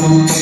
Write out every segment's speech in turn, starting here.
रूप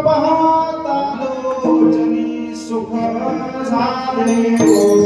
पाहता लोचनी सुख झाले हो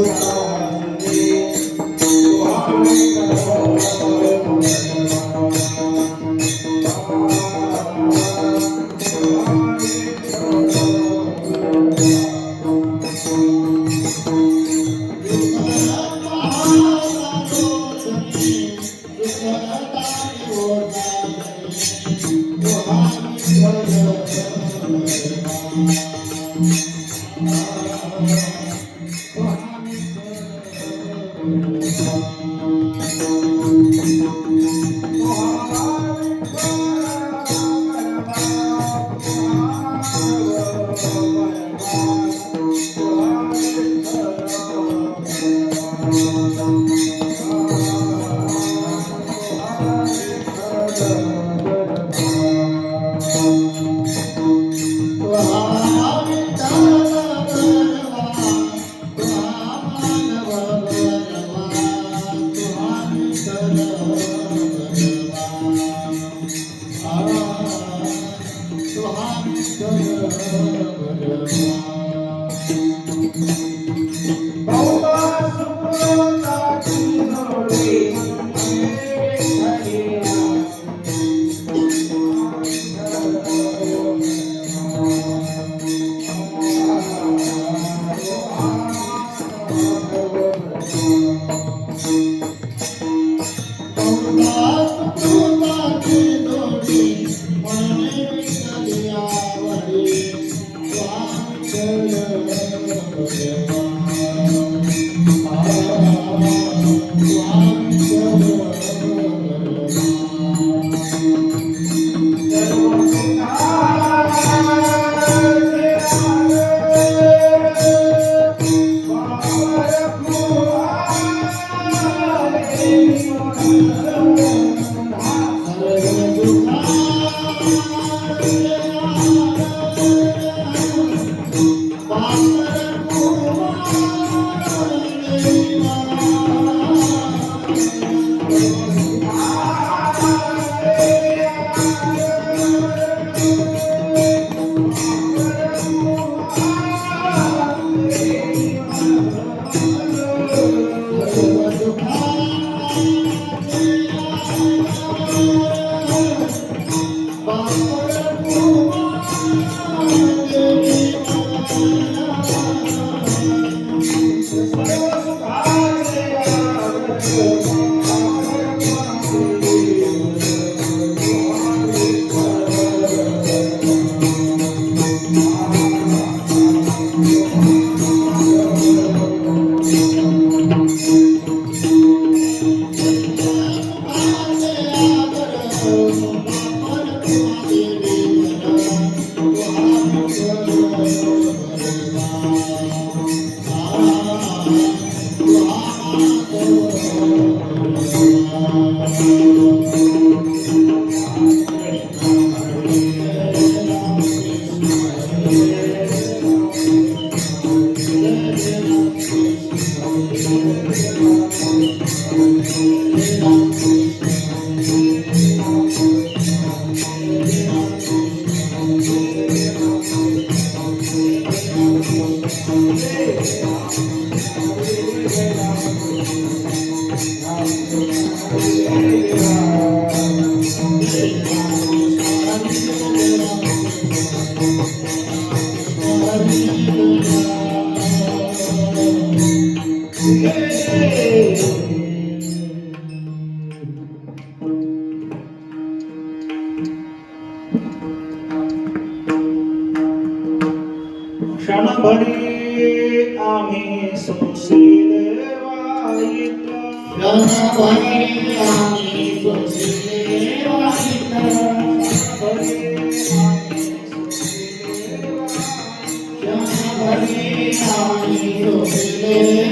Yeah. क्षणभरी आम्ही सुशील वाईट क्षणभरी आम्ही सुशील वाईट क्षणभरी आम्ही सुशील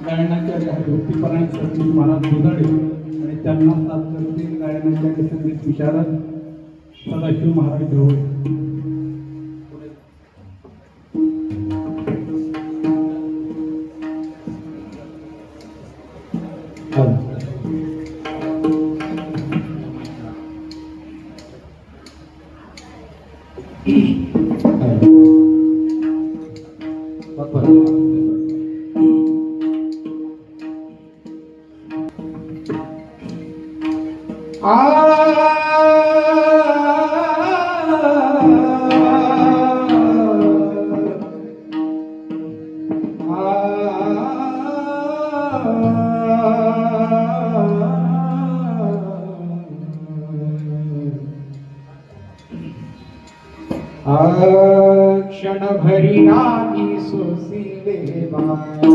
गायनाच्या वृत्तीपणासाठी मला दुधळे आणि त्यांना तात्कालीन गायनाच्या संगीत विशारद सदाशिव महाराज ढवळे. क्षणभरी आम्ही सुशीले बाई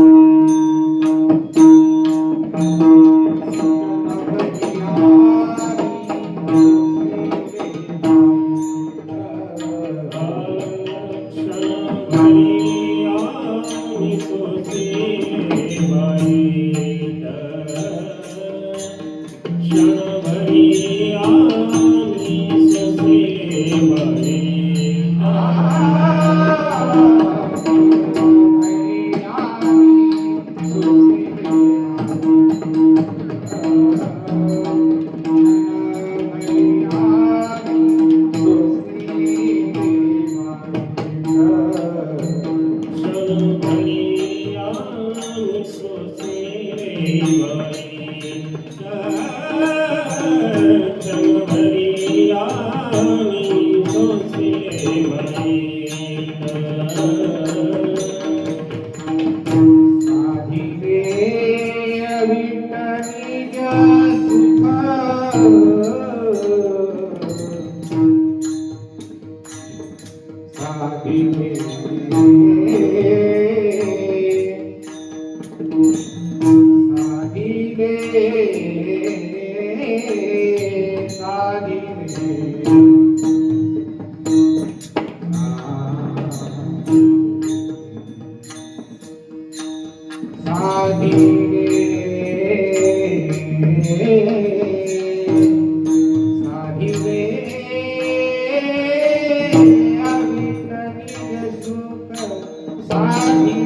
जगभरी आम्ही सोसिले बाई साधिले विठ्ठली सुख साधिले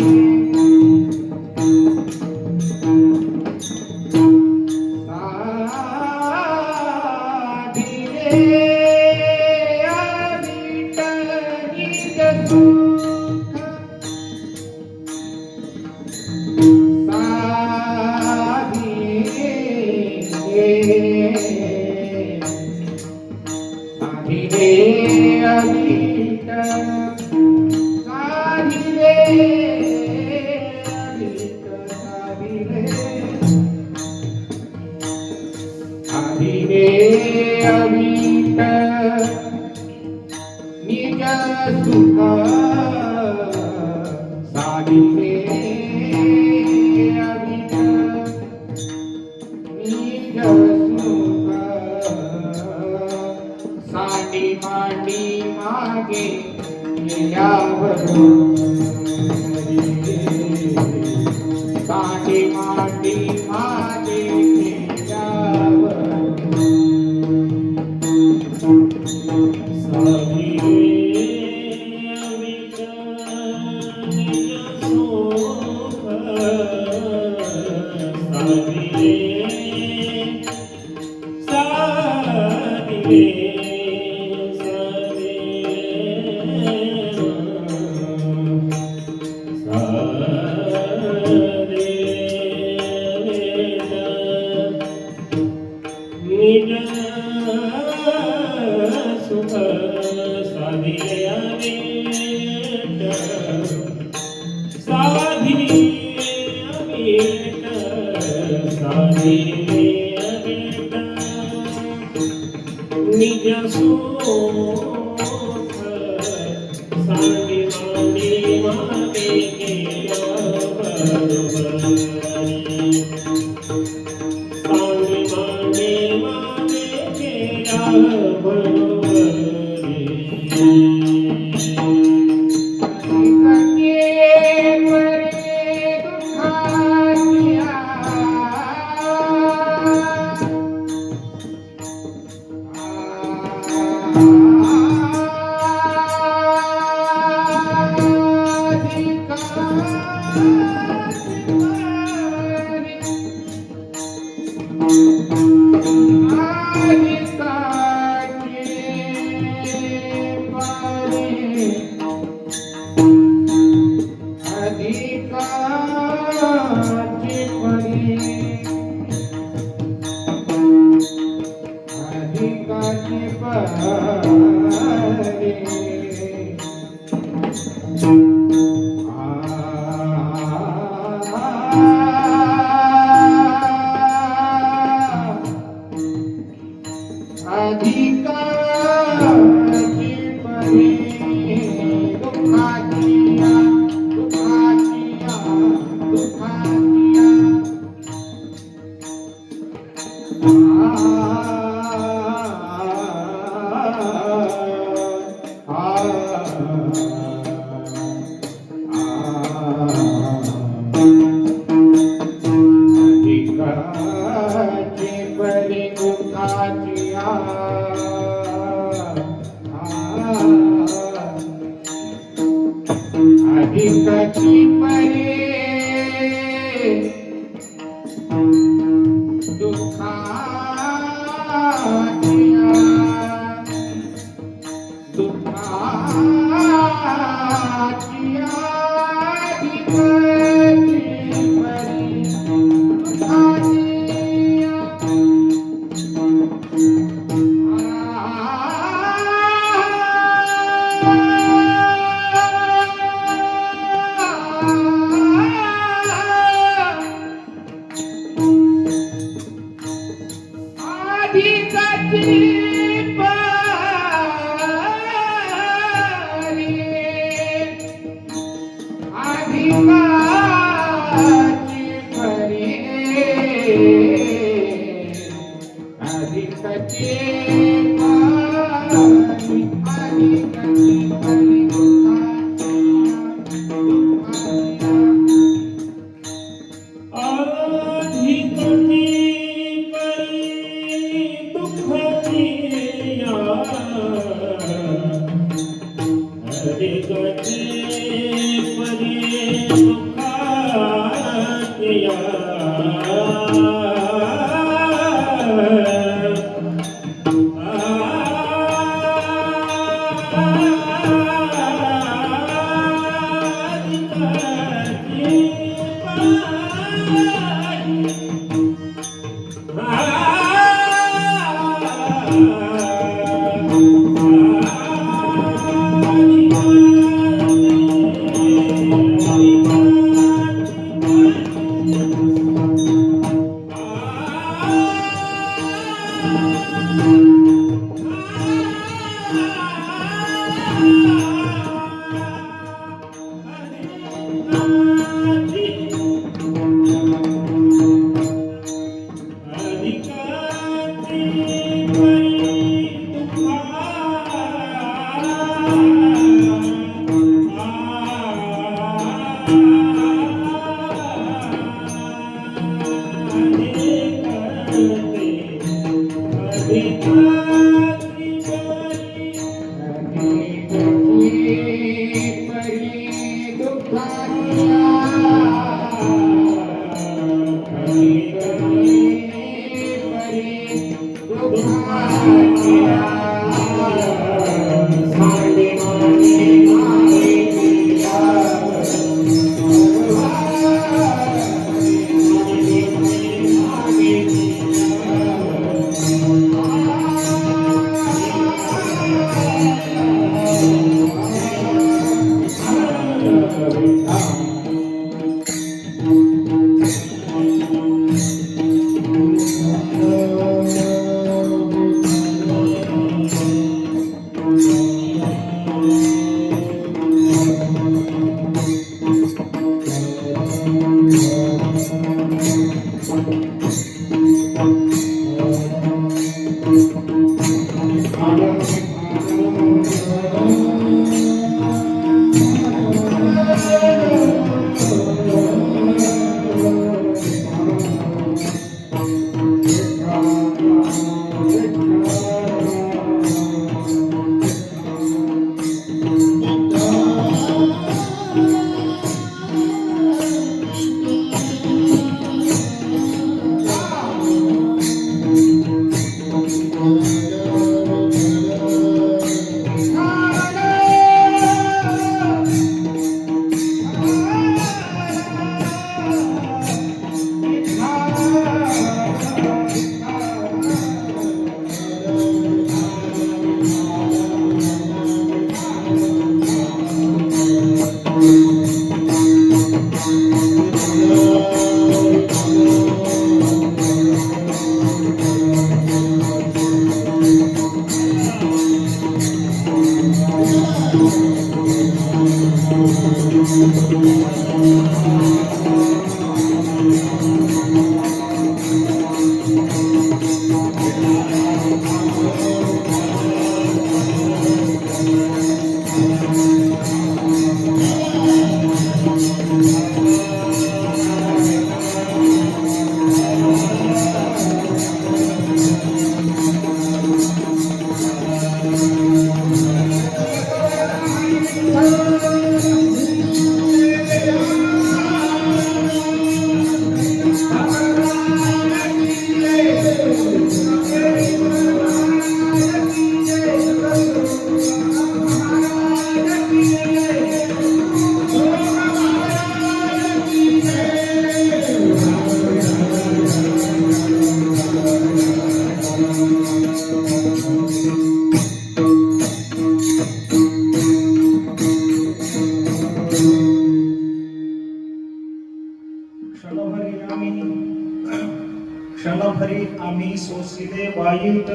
क्षणभरी आम्ही सोसिले वाईट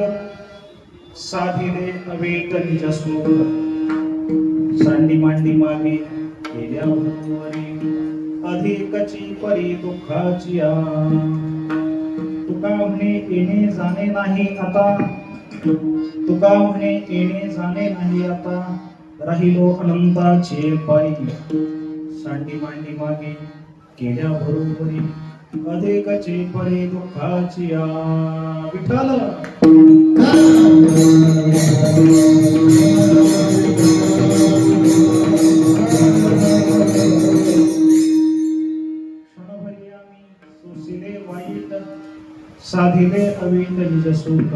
साधिले अवेट निजसूर सांडी मांडी मागे गेल्यावरी अधिकची परी दुःखाची तुका म्हणे येणे जाणे नाही आता तुका म्हणे येणे जाणे नाही आता राहिलो अनंताचे पायी सांडी मांडी मागे गेल्या बरोबरी अधिकची परी दुःखाची विठ्ठल क्षणभरी आम्ही सोसिले वाईट साधिले अवीट निजसूत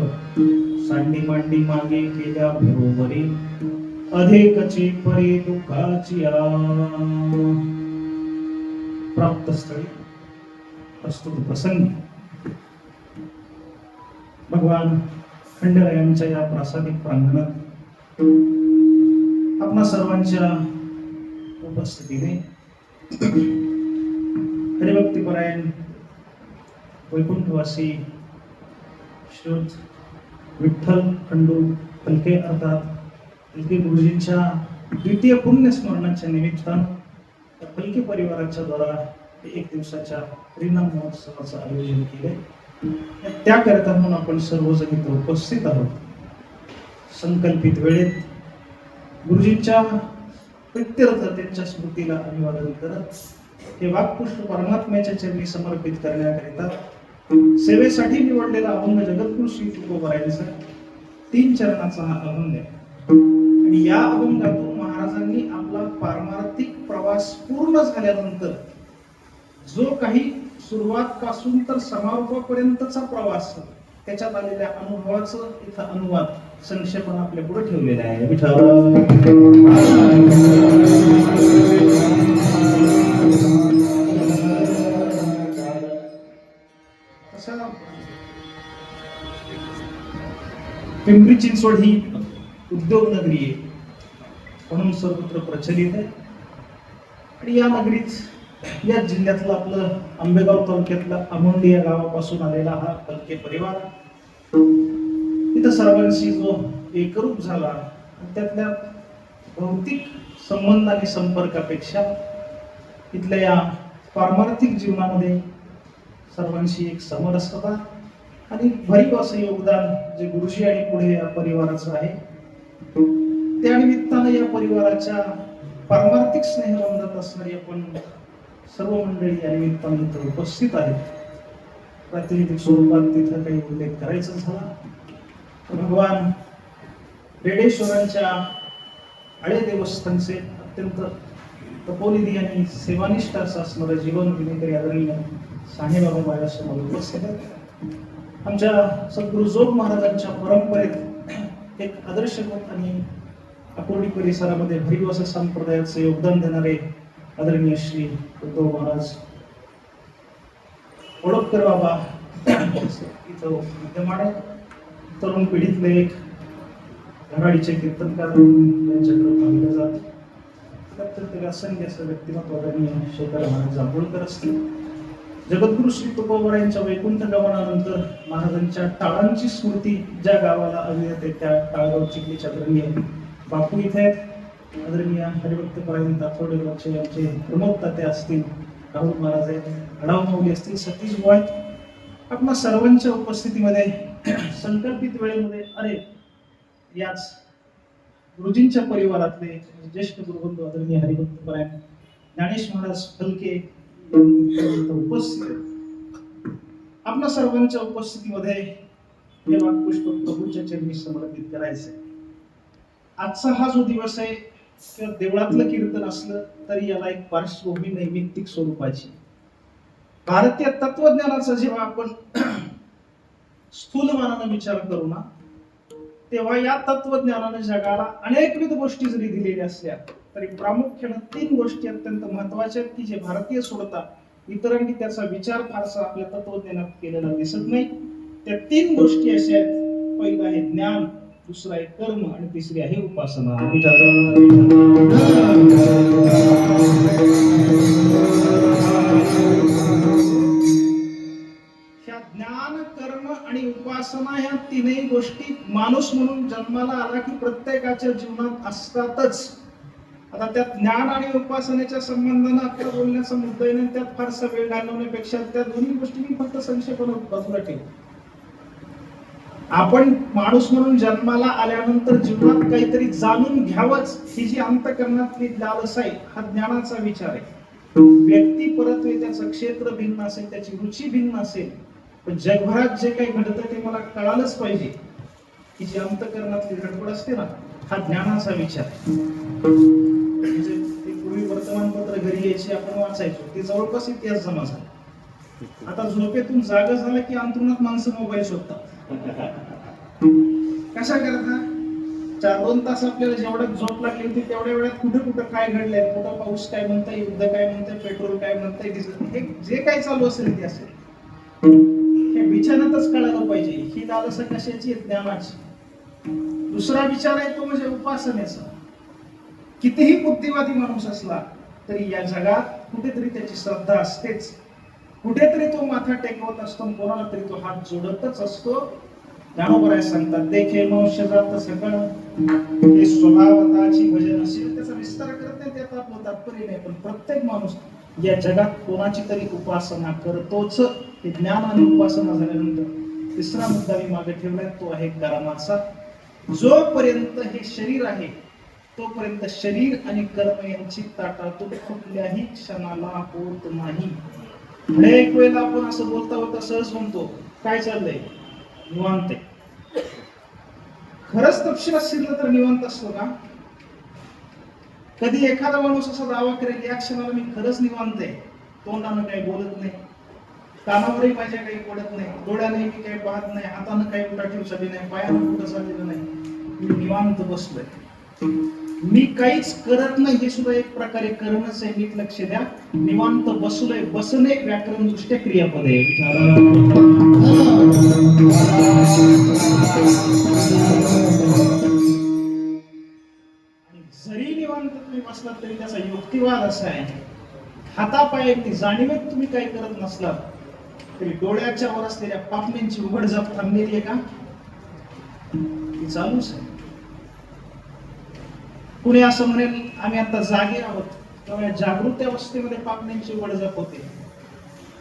सांडी मांडी मागे गेल्या बरोबरी अधिकची परी दुःखाची प्राप्त स्थळी प्रस्तुत प्रसंगी भगवान खंडेरायांच्या या प्रासादिक प्रांगणात आपणा सर्वांच्या उपस्थितीने हरिभक्तीपरायण वैकुंठवासी श्रीयुत विठ्ठल खंडू फलके अर्थात फलके गुरुजींच्या द्वितीय पुण्यस्मरणाच्या निमित्तानं त्या फलके परिवाराच्या द्वारा एक दिवसाच्या रिनाम महोत्सवाचं आयोजन केले. त्याकरिता म्हणून आपण सर्वजण इथं उपस्थित आहोत. संकल्पित वेळेत गुरुजींच्या प्रित्यर्थ त्यांच्या स्मृतीला अभिवादन करत हे वाक्पुष्प परमात्म्याच्या चरणी समर्पित करण्याकरिता सेवेसाठी निवडलेला अभंग जगद्गुरु श्री तुकोबारायांचा 3 चरणाचा हा अभंग आहे. आणि या अभंगातून महाराजांनी आपला पारमार्थिक प्रवास पूर्ण झाल्यानंतर जो काही सुरुवात पासून तर समारोपापर्यंतचा प्रवास त्याच्यात आलेल्या अनुभवाचं इथं अनुवाद संक्षेपण आपल्या पुढे ठेवलेला आहे. पिंपरी चिंचवड ही उद्योग नगरी आहे म्हणून सर्वत्र प्रचलित आहे. आणि या नगरीत या जिल्ह्यातलं आपलं आंबेगाव तालुक्यातला आमोंडी या गावापासून आलेला हा फलके परिवार इथं सर्वांशी जो एकरूप झाला त्यातल्या भौतिक संबंध आणि संपर्कापेक्षा इथल्या या पारमार्थिक जीवनामध्ये सर्वांशी एक समरसता आणि भरीव असं योगदान जे गुरुजी आणि पुढे या परिवाराचं आहे त्या निमित्तानं या परिवाराच्या पारमार्थिक स्नेहबंधात असणारी आपण सर्व मंडळी या निमित्तानं इथं उपस्थित आहेत. प्रातिनिधिक स्वरूपात तिथं काही उल्लेख करायचा झाला तर भगवान रेडेश्वरांच्या आळे देवस्थानचे अत्यंत तपोनिधी आणि सेवानिष्ठ असं असणारं जीवन विनेकरी आदरणीय सानेबाबा माझ्यासमोर उपस्थित आहेत. आमच्या सद्गुरु जोग महाराजांच्या परंपरेत एक आदर्शभूत आणि अकोडी परिसरामध्ये भरीव असं संप्रदायाचं योगदान देणारे आदरणीय श्री उद्धव महाराज ओळखकर बाबा इथं विद्यमान आहे. तरुण पिढीतले एक घराडीचे कीर्तनकार यांच्याकडे पाहिलं जातं. असंख्य असं व्यक्तिमत्व आदरणीय शेखर महाराज जांभूळकर असतील. जगद्गुरु श्री तुकोबारायांच्या वैकुंठ गमनानंतर महाराजांच्या टाळांची स्मृती ज्या गावाला अभिनेते त्या टाळगाव चिखलीच्या आदरणीय बापू इथे आहेत. आदरणीय हरिभक्त परायण ताथोडे आमचे प्रमोद ताते असतील, राहुल महाराज आहेत, अडाव माऊली असतील, सतीश बुवा आहेत. आपल्या सर्वांच्या उपस्थितीमध्ये संकल्पित वेळेमध्ये अरे याच गुरुजींच्या परिवारातले ज्येष्ठ गुरुबंधू आदरणीय हरिभक्त परायण ज्ञानेश महाराज फलके उपस्थित आपल्या सर्वांच्या उपस्थितीमध्ये हे वाक्पुष्प प्रभूच्या चरणी समर्पित करायचे. आजचा हा जो दिवस आहे किंवा देवळातलं कीर्तन असलं तरी याला एक पार्श्वभूमी नैमित्तिक स्वरूपाची. भारतीय तत्वज्ञानाचा जेव्हा आपण स्थूलमानाने विचार करू ना तेव्हा या तत्वज्ञानाने जगाला अनेकविध गोष्टी जरी दिलेल्या असल्या तरी प्रामुख्याने 3 गोष्टी अत्यंत महत्वाच्या आहेत की जे भारतीय सोडतात इतरांनी त्याचा विचार फारसा आपल्या तत्वज्ञानात केलेला दिसत नाही. त्या 3 गोष्टी अशा आहेत. पहिलं आहे ज्ञान, दुसरं आहे कर्म आणि तिसरी आहे उपासना. ह्या ज्ञान, कर्म आणि उपासना ह्या 3ही गोष्टी माणूस म्हणून जन्माला आला की प्रत्येकाच्या जीवनात असतातच. आता त्यात ज्ञान आणि उपासनेच्या संबंधाने आपल्या बोलण्याचा मुद्दा आहे. त्यात फारसा वेळ घालवण्यापेक्षा त्या दोन्ही गोष्टी मी फक्त संक्षेपाने बाजूला ठेवू. आपण माणूस म्हणून जन्माला आल्यानंतर जीवनात काहीतरी जाणून घ्यावंच ही जी अंतःकरणातली लालसा आहे हा ज्ञानाचा विचार आहे. व्यक्ती परत्वे त्याचं क्षेत्र भिन्न असेल, त्याची रुची भिन्न असेल, पण जगभरात जे काही घडतं ते मला कळालंच पाहिजे ही जी अंतःकरणातली धडपड असते ना हा ज्ञानाचा विचार आहे. म्हणजे पूर्वी वर्तमानपत्र घरी यायची आपण वाचायचो ते जवळपास इतिहास जमा झाला. आता झोपेतून जागा झालं की अंतरुणात माणसं मोबाईल शोधतात. कशा करता 4-2 तास आपल्याला जेवढ्यात झोप लागली होती तेवढ्या वेळात कुठे कुठं काय घडलंय, कुठं पाऊस काय म्हणताय, युद्ध काय म्हणताय, पेट्रोल काय म्हणताय, डिझेल हे जे काय चालू असेल ते असेल हे विचारातच कळायला पाहिजे. ही लालसा कशाची? ज्ञानाची. दुसरा विचार आहे तो म्हणजे उपासनेचा. कितीही बुद्धिवादी माणूस असला तरी या जगात कुठेतरी त्याची श्रद्धा असतेच, कुठेतरी तो माथा टेकवत असतो, कोणाला तरी तो हात जोडतच असतो. ज्ञानोबराय सांगतात देखे मनुष्य जात सकळ हे स्वभावताची भजन असेल त्याचा विस्तार करत नाही, त्यात आपलं तात्पर्य नाही. पण प्रत्येक माणूस या जगात कोणाची तरी उपासना करतोच. हे ज्ञान आणि उपासना झाल्यानंतर तिसरा मुद्दा मी मागे ठेवलाय, तो आहे कर्माचा. जोपर्यंत हे शरीर आहे तोपर्यंत शरीर आणि कर्म यांची ताटातूट कुठल्याही क्षणाला होत नाही. अनेक वेळेला आपण असं बोलता बोलता सहज म्हणतो, काय चाललंय, निवांत आहे. खरंच तपशील असेल तर निवांत असतो का? कधी एखादा माणूस असा दावा करेल, या क्षणाला मी खरंच निवांत आहे, तोंडानं काही बोलत नाही, कानावरही माझ्या काही पडत नाही, डोळ्याने मी काही पाहत नाही, हातानं काही उठाठेव झाली नाही, पायानं कुठं चाललेलं नाही, मी निवांत बसलोय, मी काहीच करत नाही, हे सुद्धा एक प्रकारे करणंच आहे. नीट लक्ष द्या, निवांत बसलोय, बसणे व्याकरण दृष्ट्या क्रियापद आहे. जरी निवांत तुम्ही बसलात तरी त्याचा युक्तिवाद असा आहे, हातापायाची जाणीवेत तुम्ही काही करत नसलात तरी डोळ्याच्या वर असलेल्या पापण्यांची उघडझाप थांबलेली आहे का? ती चालूच आहे. कुणी असं म्हणेल आम्ही आता जागे आहोत, तेव्हा जागृत अवस्थेमध्ये पापण्यांची उघडझाप होते.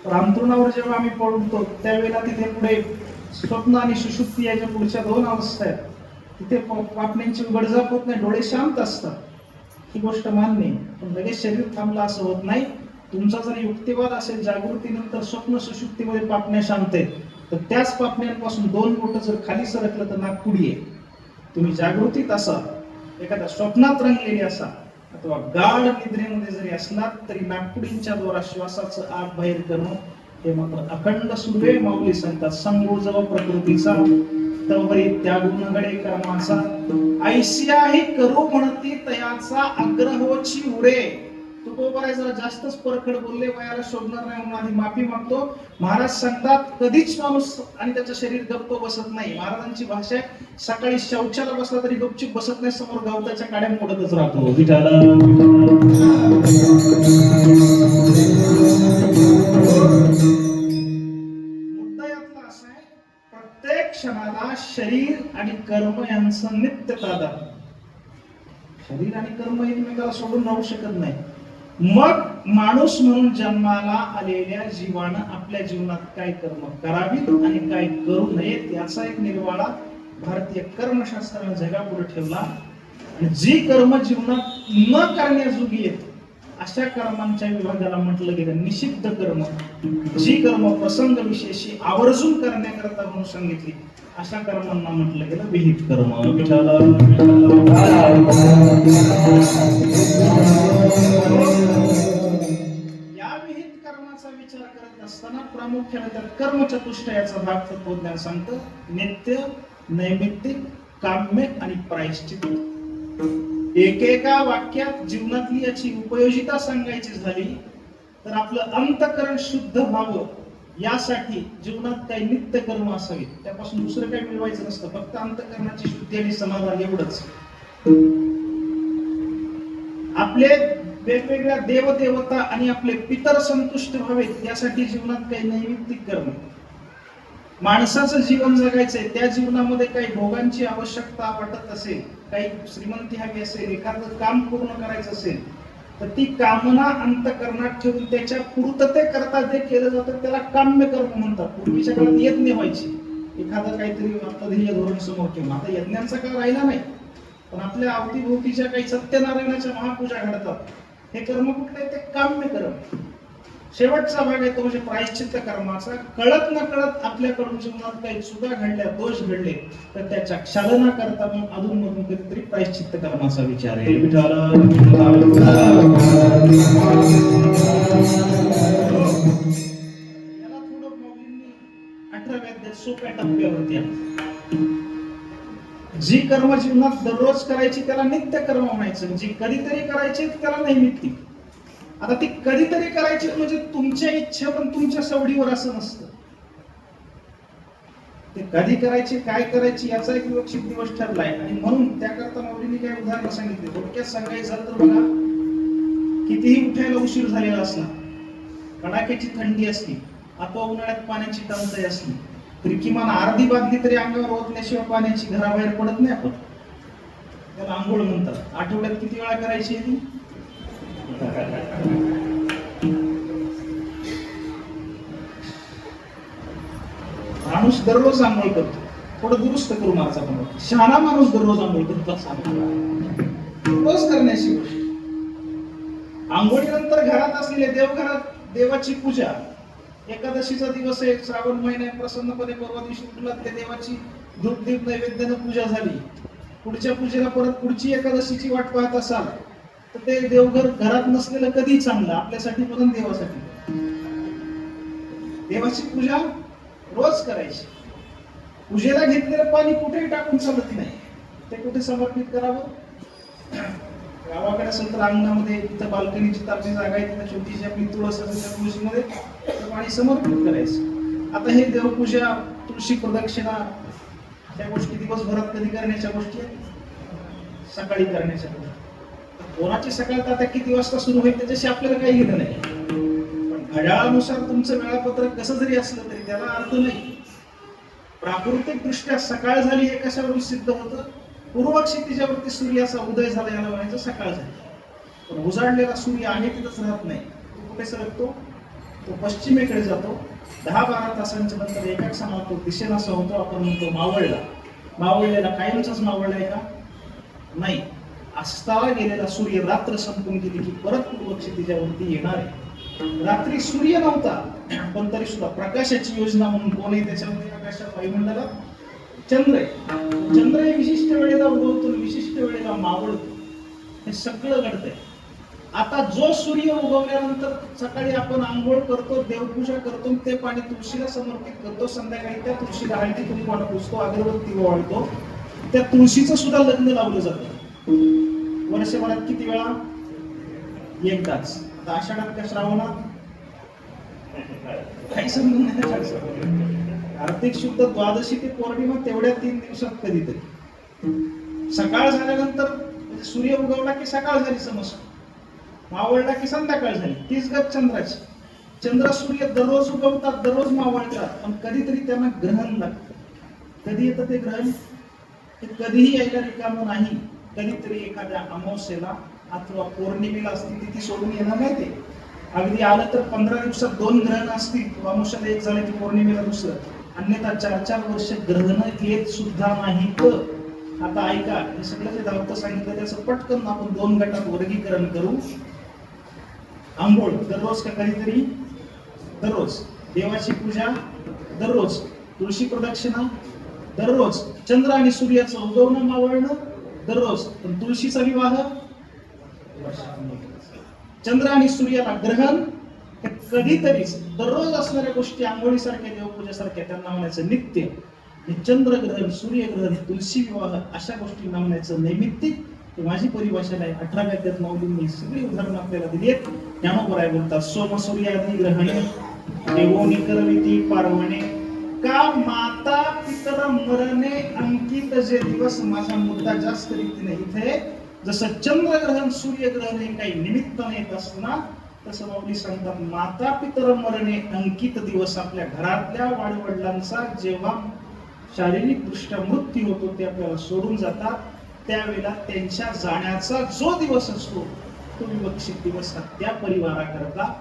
पण अंथरुणावर जेव्हा आम्ही पडतो त्यावेळेला तिथे पुढे स्वप्न आणि सुषुप्ती याच्या पुढच्या दोन अवस्था आहेत, तिथे पापण्यांची उघडझाप होत नाही, डोळे शांत असतात. ही गोष्ट मान्य आहे, पण लगेच शरीर थांबलं असं होत नाही. तुमचा जर युक्तिवाद असेल जागृतीनंतर स्वप्न सुषुप्तीमध्ये पापण्या शांत आहेत, तर त्याच पापण्यांपासून दोन बोटं जर खाली सरकलं तर नागपुडी आहे. तुम्ही जागृतीत असाल, एखाद्या स्वप्नात रंगलेली असा अथवा गाढ निद्रेमध्ये जरी असलात तरी नागपुडींच्या द्वारा श्वासाचं आत बाहेर करणं हे मात्र अखंड सुरू आहे. माऊली सांगतात, संगोजव प्रकृतीचा तवरी त्यागून घडे कर्माचा, ऐसियाही करू म्हणती तयाचा आग्रहोची उरे. तुकोबाराय जरा जास्तच परखड बोलले, वयाला शोधणार नाही म्हणून आधी माफी मागतो. महाराज सांगतात, कधीच माणूस आणि त्याचं शरीर गप्प बसत नाही. महाराजांची भाषा आहे, सकाळी शौचाला बसला तरी गपचूप बसत नाही, समोर गावताच्या काड्या मोडतच राहतो. मुद्दा यातला असा आहे, प्रत्येक क्षणाला शरीर आणि कर्म यांचं नित्य तादाद. शरीर आणि कर्म एकमेकाला सोडून राहू शकत नाही. मग माणूस म्हणून जन्माला आलेल्या जीवानं आपल्या जीवनात काय कर्म करावीत आणि काय करू नयेत याचा एक निर्वाळा भारतीय कर्मशास्त्राने जगापुढे ठेवला. आणि जी कर्म जीवनात न करण्याजोगी आहेत अशा कर्मांच्या विभागाला म्हटलं गेलं निषिद्ध कर्म. जी कर्म प्रसंग विशेषी आवर्जून करण्याकरता म्हणून सांगितली अशा कर्मांना म्हटलं गेलं विहित कर्म. या विहित कर्माचा विचार करत असताना प्रामुख्याने त्यात कर्मचतुष्टयाचा भाग तत्वज्ञान सांगतं. नित्य, नैमित्तिक, काम्य आणि प्रायश्चित्त. एकेका वाक्यात जीवनातली याची उपयोजिता सांगायची झाली तर आपलं अंतःकरण शुद्ध व्हावं यासाठी जीवनात काही नित्य कर्म असावी. त्यापासून दुसरं काही मिळवायचं नसतं, फक्त अंतःकरणाची शुद्धी आणि समाधान एवढंच. आपले वेगवेगळ्या देवदेवता आणि आपले पितर संतुष्ट व्हावेत यासाठी जीवनात काही नैमित्तिक कर्म. माणसाचं जीवन जगायचंय, त्या जीवनामध्ये काही भोगांची आवश्यकता वाटत असेल, काही श्रीमंती हवी असेल, एखादं काम पूर्ण करायचं असेल तर ती कामना अंतःकरणात ठेवून त्याच्या पूर्तते करता जे केलं जातं त्याला काम्य कर्म म्हणतात. पूर्वीच्या काळात यज्ञ व्हायची, एखादं काहीतरी आपलं धोरण समोर ठेवून. आता यज्ञांचा काळ राहिला नाही, पण आपल्या अवतीभोवतीच्या काही सत्यनारायणाच्या महापूजा घडतात. हे कर्म कुठले? ते काम्य कर्म. शेवटचा भाग आहे तो म्हणजे प्रायश्चित्त कर्माचा. कळत न कळत आपल्याकडून जीवनात काही चुका घडल्या, दोष घडले तर त्याच्या क्षालना करता मग अधून मधून कधीतरी प्रायश्चित्त कर्माचा विचार आहे. याला थोडं मौलींनी 18व्या अध्यायात सोप्या टप्प्यावरती जी कर्म जीवनात दररोज करायची त्याला नित्य कर्म म्हणायचं, जी कधीतरी करायची त्याला नैमित्तिक. आता ती कधीतरी करायची म्हणजे तुमच्या इच्छा पण तुमच्या सवडीवर असं नसतं. ते कधी करायची, काय करायची याचा एक विवक्षित दिवस ठरलाय. आणि म्हणून त्याकरता मौलींनी काही उदाहरणं सांगितली. थोडक्यात सांगायचं झालं तर बघा, कितीही उठायला उशीर झालेला असला, कडाक्याची थंडी असली अथवा उन्हाळ्यात पाण्याची टंचाई असली तरी किमान अर्धी बादली तरी अंगावर ओतल्याशिवाय पाण्याची घराबाहेर पडत नाही आपण. त्याला आंघोळ म्हणतात. आठवड्यात किती वेळा करायची आहे ती? माणूस दररोज आंघोळ करतो. थोडं दुरुस्त करू माझा आपण. शहाणा माणूस दररोज आंघोळ करतो असं रोज करण्याची गोष्ट. आंघोळीनंतर घरात असलेले देवघरात देवाची पूजा. एकादशीचा दिवस आहे, श्रावण महिना आहे, प्रसन्नपणे परवा दिवशी उठला त्या देवाची धूपदीप नैवेद्यानं पूजा झाली. पुढच्या पूजेला परत पुढची एकादशीची वाट पाहत असाल तर ते देवघर घरात नसलेलं कधी चांगलं आपल्यासाठी म्हणून देवासाठी. देवाची पूजा रोज करायची. पूजेला घेतलेलं पाणी कुठेही टाकून चालत नाही, ते कुठे समर्पित करावं. गावाकडे असेल तर अंगणामध्ये, इथं बाल्कनीची तारची जागा आहे, तिथं छोटीशी आपली तुळस असेल त्या तुळशीमध्ये ते पाणी समर्पित करायचं. आता हे देवपूजा, तुळशी प्रदक्षिणा, त्या गोष्टी दिवसभरात कधी करण्याच्या गोष्टी आहेत? सकाळी करण्याच्या गोष्टी. कोणाची सकाळ तर आता किती वाजता सुरू होईल त्याच्याशी आपल्याला काही घेणं नाही. पण घड्याळानुसार तुमचं वेळापत्रक कसं जरी असलं तरी त्याला अर्थ नाही. प्राकृतिक दृष्ट्या सकाळ झाली हे कशावरून सिद्ध होतं? पूर्व क्षितिजावरती सूर्याचा उदय झाला याला म्हणायचं सकाळ झाली. पण उजाडलेला सूर्य आहे तिथंच राहत नाही, तो कुठे सरकतो? तो पश्चिमेकडे जातो. 10-12 तासांच्या नंतर एका क्षणात तो दिशेनासा होतो. आपण म्हणतो मावळला. मावळलेला कायमचाच मावळलाय का? नाही. अस्ताला गेलेला सूर्य रात्र संपून गेली की परत पूर्व क्षितिजावरती येणार आहे. रात्री सूर्य नव्हता पण तरी सुद्धा प्रकाशाची योजना म्हणून कोण आहे त्याच्यामध्ये आकाशात वायुमंडलात? चंद्र आहे. चंद्र हे विशिष्ट वेळेला उगवतो, विशिष्ट वेळेला मावळतो. हे सगळं घडतंय. आता जो सूर्य उगवल्यानंतर सकाळी आपण आंघोळ करतो, देवपूजा करतो, ते पाणी तुळशीला समर्पित करतो. संध्याकाळी त्या तुळशीला हळदी कुंकू पुसतो, अगरबत्ती ओवाळतो. त्या तुळशीचं सुद्धा लग्न लावलं जातं. वर्षभरात किती वेळा? एकदाच. आता आषाढात का श्रावणात? काही समजून नाही. कार्तिक शुद्ध द्वादशी ते पौर्णिमा तेवढ्या 3 दिवसात कधीतरी. सकाळ झाल्यानंतर म्हणजे सूर्य उगवला की सकाळ झाली समज, मावळला की संध्याकाळ झाली. तीच गत चंद्राची. चंद्र सूर्य दररोज उगवतात, दररोज मावळतात, पण कधीतरी त्यांना ग्रहण लागतं. कधी येतं ते ग्रहण? ते कधीही यायला रिकामं नाही. कधीतरी एखाद्या अमावस्येला अथवा पौर्णिमेला असतील तिथी सोडून येणार नाही ते. अगदी आलं तर 15 दिवसात 2 ग्रहण असतील. अमावस्याला एक झालं की पौर्णिमेला दुसरं. अन्यथा 4-4 वर्ष ग्रहण येत सुद्धा नाहीत. आता ऐका, हे सगळं जे धावतं सांगितलं त्याचं पटकन आपण 2 गटात वर्गीकरण करू. आंघोळ दररोज का कधीतरी? दररोज. देवाची पूजा दररोज. तुळशी प्रदक्षिणा दररोज. चंद्र आणि सूर्याचं उगवणं मावळणं दररोज. पण तुळशीचा विवाह चंद्र आणि सूर्याला ग्रहण हे कधीतरीच. दररोज असणाऱ्या गोष्टी आंघोळीसारख्या, देवपूजेसारख्या त्यांना म्हणायचं नित्य. चंद्रग्रहण, सूर्यग्रहण, तुळशी विवाह अशा गोष्टी नामण्याचं नैमित्तिक. माझी परिभाषा आहे. 18व्या अध्यायात माऊलींनी सगळी उदाहरणं आपल्याला दिली आहेत. ज्ञानोबराय बोलतात सोम सूर्यादी ग्रहणे देवोनी करविती पार्वणे का माता पितर मरणे अंकित जे दिवस. माझा मुद्दा जास्त रीतीने इथे जसं चंद्रग्रहण सूर्यग्रहण हे काही निमित्ताने येत असताना तसं माऊली सांगतात माता पितर मरणे अंकित दिवस. आपल्या घरातल्या वाडवडिलांचा जेव्हा शारीरिक दृष्ट्या मृत्यू होतो ते आपल्याला सोडून जातात, त्यावेळेला त्यांच्या जाण्याचा जो दिवस असतो तो विवक्षित दिवस त्या परिवाराकरता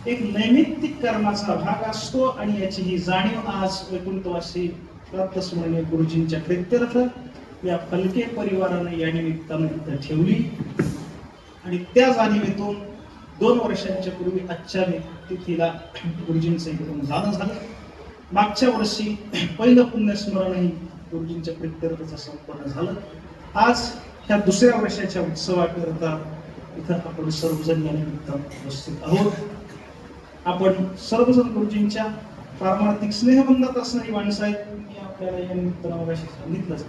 एक नैमित्तिक कर्माचा भाग असतो. आणि याची ही जाणीव आज वैकुंठवासी प्रातस्मरणीय गुरुजींच्या प्रित्यर्थ या फलके परिवाराने या निमित्तानं इथं ठेवली. आणि त्या जाणीवेतून 2 वर्षांच्या पूर्वी आजच्या तिथीला गुरुजींचं इकडून जाणं झालं. मागच्या वर्षी पहिलं पुण्यस्मरणही गुरुजींच्या प्रित्यर्थाचं संपन्न झालं. आज ह्या 2ऱ्या वर्षाच्या उत्सवाकरता इथं आपण सर्वजण या निमित्तानं उपस्थित आहोत. आपण सर्वजण गुरुजींच्या पारमार्थिक स्नेहबंधात असणारी माणसं आहेत. मी आपल्याला या निमित्तानं मगाशी सांगितलंच.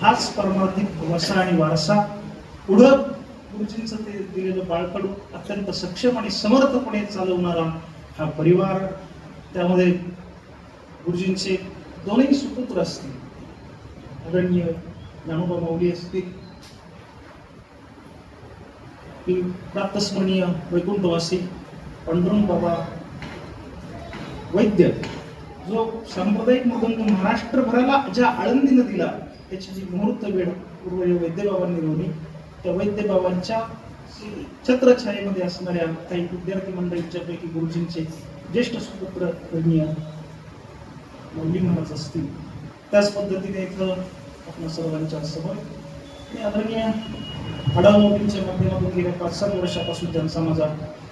हाच पारमार्थिक वसा आणि वारसा पुढं गुरुजींचं ते दिलेलं बाळकडू अत्यंत सक्षम आणि समर्थपणे चालवणारा हा परिवार. त्यामध्ये गुरुजींचे 2ही सुपुत्र असतील. आदरणीय ज्ञानोबा माऊली असतील, प्रातस्मरणीय वैकुंठवासी पांडुरंग बाबा वैद्य, जो सांप्रदायिक मधून महाराष्ट्रभराला ज्या आळंदीनं दिला त्याची जी मुहूर्त वेळ पूर्वज वैद्यबाबांनी रोवली, त्या वैद्यबाबांच्या छत्रछायेमध्ये असणाऱ्या काही विद्यार्थी मंडळींच्या पैकी गुरुजींचे ज्येष्ठ सुपुत्र आदरणीय मौली महाराज असतील, त्याच पद्धतीने इथं आपल्या सर्वांच्या समोर आणि आदरणीय आढावांच्या माध्यमातून गेल्या 5-7 वर्षापासून त्यांचा माझा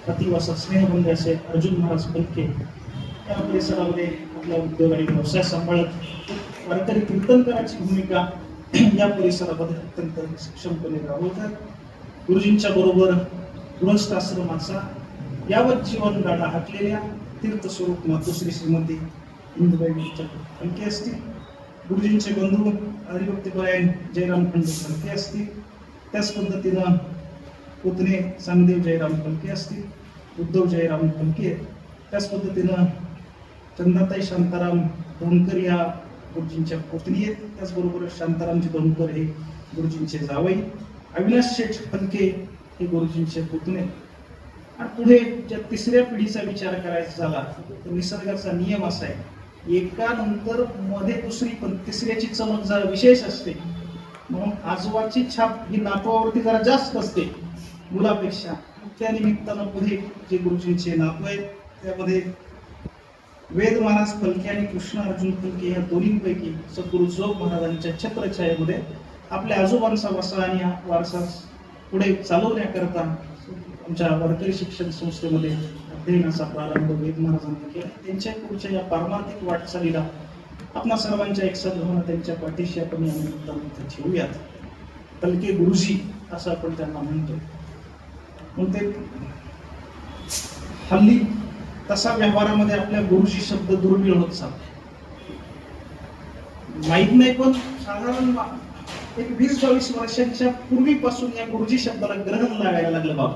अतिवासा स्नेहबंध असे अर्जुन महाराज फलके या परिसरामध्ये आपला उद्योग आणि व्यवसाय सांभाळत वारकरी कीर्तनकाराची भूमिका या परिसरामध्ये अत्यंत सक्षमपणे राबवतात. गुरुजींच्या बरोबर गृहस्थ आश्रमाचा यावत जीवन गाडा हाकलेल्या तीर्थस्वरूप मातोश्री श्रीमती इंदुबाई फलके असतील, गुरुजींचे बंधू हरिभक्तीपरायण जयराम खंडू फलके असतील, त्याच पद्धतीनं पुतणे सांगदेव जयराम फलके असतील, उद्धव जयराम फलके, त्याच पद्धतीनं चंदाताई शांताराम धोंडकर या गुरुजींच्या पुतणी आहेत, त्याचबरोबर शांतारामजी धोंडकर हे गुरुजींचे जावई, अविनाश शेठ फलके हे गुरुजींचे पुतणे. आणि पुढे ज्या तिसऱ्या पिढीचा विचार करायचा झाला तर निसर्गाचा नियम असा आहे, एकानंतर मध्ये दुसरी पण तिसऱ्याची चमक जरा विशेष असते, म्हणून आजोबाची छाप ही नातवावरती जरा जास्त असते मुलापेक्षा. त्या निमित्तानं पुढे जे गुरुजींचे नातू आहेत त्यामध्ये वेद महाराज फलके आणि कृष्ण अर्जुन फलके या दोन्हींपैकी सद्गुरु जोग महाराजांच्या छत्रछायेमध्ये आपल्या आजोबांचा वसा आणि हा वारसा पुढे चालवण्याकरता आमच्या वारकरी शिक्षण संस्थेमध्ये अध्ययनाचा प्रारंभ वेद महाराजांनी केला. त्यांच्या पुढच्या या पारमार्थिक वाटचालीला आपणा सर्वांच्या एक सद्भावना त्यांच्या पाठीशी आपण या निमित्तानं ठेवूयात. फलके गुरुजी असं आपण त्यांना म्हणतो. मग ते हल्ली तसा व्यवहारामध्ये आपल्या गुरुजी शब्द दुर्मिळ होत चालले, माहित नाही, पण साधारण एक 20-22 वर्षांच्या पूर्वीपासून या गुरुजी शब्दाला ग्रहण लागायला लागलं बाबा.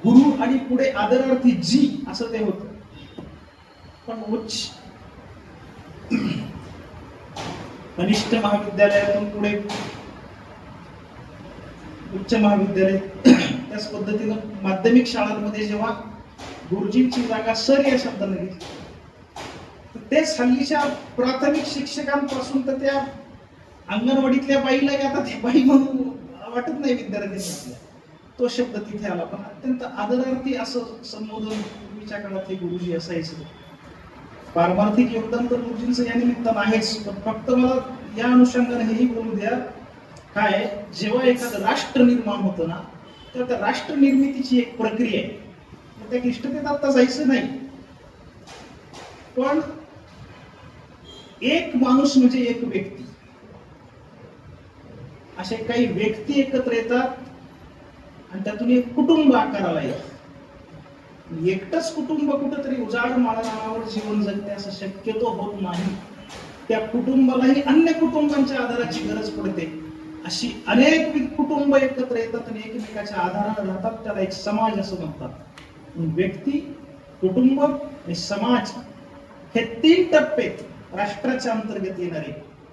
गुरु आणि पुढे आदरार्थी जी असं ते होत, पण उच्च कनिष्ठ महाविद्यालयातून पुढे उच्च महाविद्यालय, त्याच पद्धतीनं माध्यमिक शाळांमध्ये जेव्हा गुरुजींची जागा सर या शब्दाने घेतली, तेच हल्लीच्या प्राथमिक शिक्षकांपासून तर त्या अंगणवाडीतल्या बाईला आता ती बाई म्हणून वाटत नाही विद्यार्थ्यांना, तो शब्द तिथे आला. पण अत्यंत आदरार्थी असं संबोधन पूर्वीच्या काळात हे गुरुजी असायचं. पारमार्थिक योगदान तर गुरुजींचं या निमित्तानं आहेच, पण फक्त मला या अनुषंगाने हेही बोलू द्या, काय जेव्हा एखादं राष्ट्र निर्माण होतं ना, तर त्या राष्ट्र निर्मितीची एक प्रक्रिया आहे. त्या क्लिष्टतेत आता जायचं नाही, पण एक माणूस म्हणजे एक व्यक्ती, असे काही व्यक्ती एकत्र येतात आणि त्यातून एक कुटुंब आकाराला येतं. एकटंच कुटुंब कुठंतरी उजाड माळावर जीवन जगते असं शक्यतो होत नाही. त्या कुटुंबालाही अन्य कुटुंबांच्या आधाराची गरज पडते. अशी अनेक कुटुंब एकत्र येतात आणि एकमेकाच्या आधाराने राहतात, त्याला एक समाज असं म्हणतात. व्यक्ती, कुटुंब आणि समाज हे 3 टप्पे राष्ट्राच्या अंतर्गत येणारे,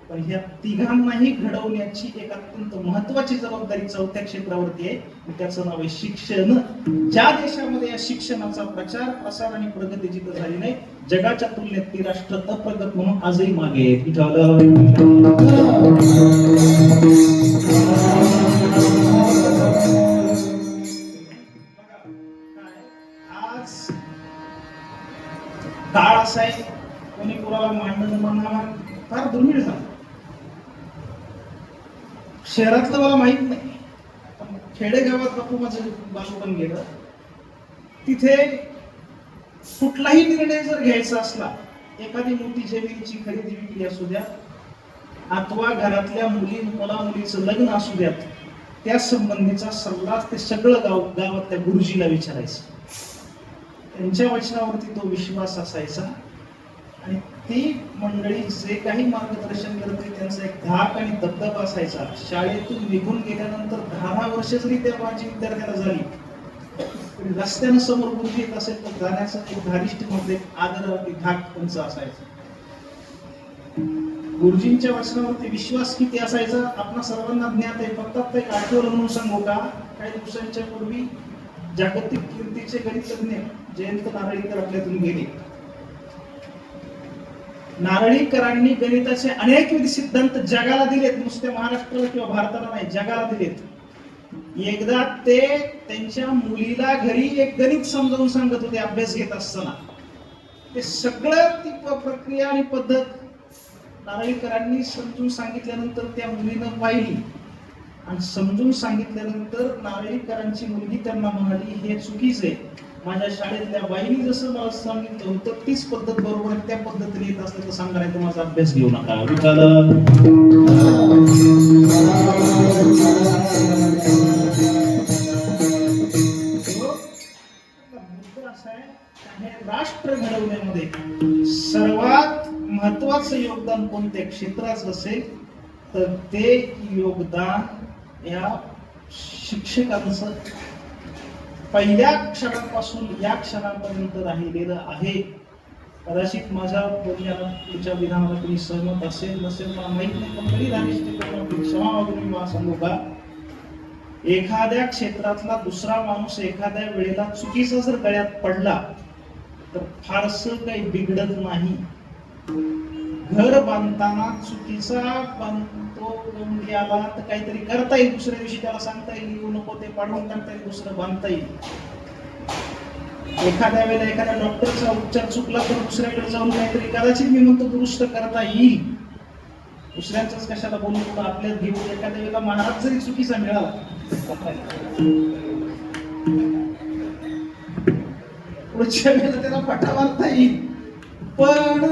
पण ह्या तिघांनाही घडवण्याची एक अत्यंत महत्वाची जबाबदारी 4थ्या क्षेत्रावरती आहे, त्याचं नाव आहे शिक्षण. ज्या देशामध्ये या शिक्षणाचा प्रचार प्रसार आणि प्रगती जिथं झाली नाही, जगाच्या तुलनेत ती राष्ट्र अप्रगत म्हणून आजही मागे आहेत. आज काळ असा आहे, कोणी कोणाला मांडणं म्हणणार फार दुर्मिळ झालं. शहरातलं मला माहित नाही, पण खेडेगावात बापू माझं बाजूपण गेलं, तिथे कुठलाही निर्णय जर घ्यायचा असला, एखादी मोठी जमिनीची खरेदी विक्री असू द्या अथवा घरातल्या मुलीचं लग्न असू द्यात, त्या संबंधीचा सल्ला ते सगळं गावातल्या गुरुजीला विचारायचं. त्यांच्या वचनावरती तो विश्वास असायचा आणि ती मंडळी जे काही मार्गदर्शन करते त्यांचा एक धाक आणि दबदबा असायचा. शाळेतून निघून गेल्यानंतर 10 वर्ष जरी त्या माझी विद्यार्थ्याला झाली, रस्त्यानं समोर गुरुजी येत असेल तर जाण्याचा एक धारिष्ट मध्ये आदर धाक त्यांचा असायचा. गुरुजींच्या वचनावरती विश्वास किती असायचा आपल्या सर्वांना ज्ञात आहे. फक्त एक आठवलं म्हणून सांगू का, काही दिवसांच्या पूर्वी जागतिक कीर्तीचे गणितज्ञ जयंत नारळीकर आपल्यातून गेले. नारळीकरांनी गणिताचे अनेकविध सिद्धांत जगाला दिलेत, नुसते महाराष्ट्राला किंवा भारताला नाही, जगाला दिलेत. एकदा ते त्यांच्या मुलीला घरी एक गणित समजावून सांगत होते अभ्यास घेत असताना. ते सगळं ती प्रक्रिया आणि पद्धत नारळीकरांनी समजून सांगितल्यानंतर त्या मुलीनं पाहिली आणि समजून सांगितल्यानंतर नारळीकरांची मुलगी त्यांना म्हणाली, हे चुकीच आहे. माझ्या शाळेतल्या बाईंनी जसं मला सांगितलं होतं तीच पद्धत बरोबर आहे, त्या पद्धतीने येत असलं तर सांगा, नाही तर माझा अभ्यास घेऊ नका. राष्ट्र घडवण्यामध्ये सर्वात महत्वाचं योगदान कोणत्या क्षेत्राचं असेल तर ते योगदान या शिक्षकांचं पहिल्या क्षणापासून या क्षणापर्यंत राहिलेलं आहे. कदाचित माझ्या बोलण्याला पुढच्या विधानाला तुम्ही सहमत असेल नसेल मला माहित नाही, पण तरी धारिष्ट क्षमा मागून मी सांगू का, एखाद्या क्षेत्रातला दुसरा माणूस एखाद्या वेळेला चुकीचा जर गळ्यात पडला तर फारसं काही बिघडत नाही. घर बांधताना चुकीचा बांधतो गेला तर काहीतरी करता येईल, दुसऱ्या दिवशी त्याला सांगता येईल येऊ नको, ते पाडून टाकता येईल, दुसरं बांधता येईल. एखाद्या वेळेला एखाद्या डॉक्टरचा उपचार चुकला तर दुसऱ्याकडे जाऊन काहीतरी कदाचित मी म्हणतो दुरुस्त करता येईल. दुसऱ्यांचाच कशाला बोलून आपल्यात घेऊन एखाद्या वेळेला महाराज जरी चुकीचा मिळाला पुढच्या वेळेला त्याला पटा मारता येईल. पण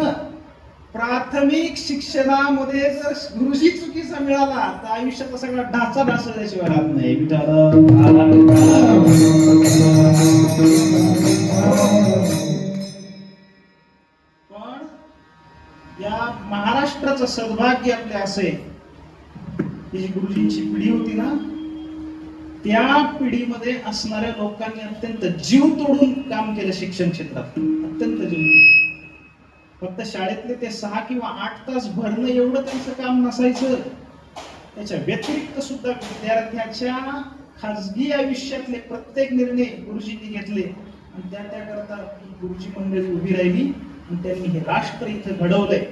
प्राथमिक शिक्षणामध्ये जर गुरुजी चुकीचा मिळाला तर आयुष्याचा सगळा ढाचा ढासळल्याशिवाय राहत नाही. पण या महाराष्ट्राचं सद्भाग्य आपले असे की जी गुरुजींची पिढी होती ना, त्या पिढीमध्ये असणाऱ्या लोकांनी अत्यंत जीव तोडून काम केलं शिक्षण क्षेत्रात, अत्यंत जीव तोडून. फक्त शाळेतले ते 6 किंवा 8 तास भरणं एवढं त्यांचं काम नसायचं. त्याच्या व्यतिरिक्त सुद्धा विद्यार्थ्याच्या खाजगी आयुष्यातले प्रत्येक निर्णय गुरुजींनी घेतले आणि त्याकरता गुरुजी मंडळी उभी राहिली आणि त्यांनी हे राष्ट्र इथं घडवलंय.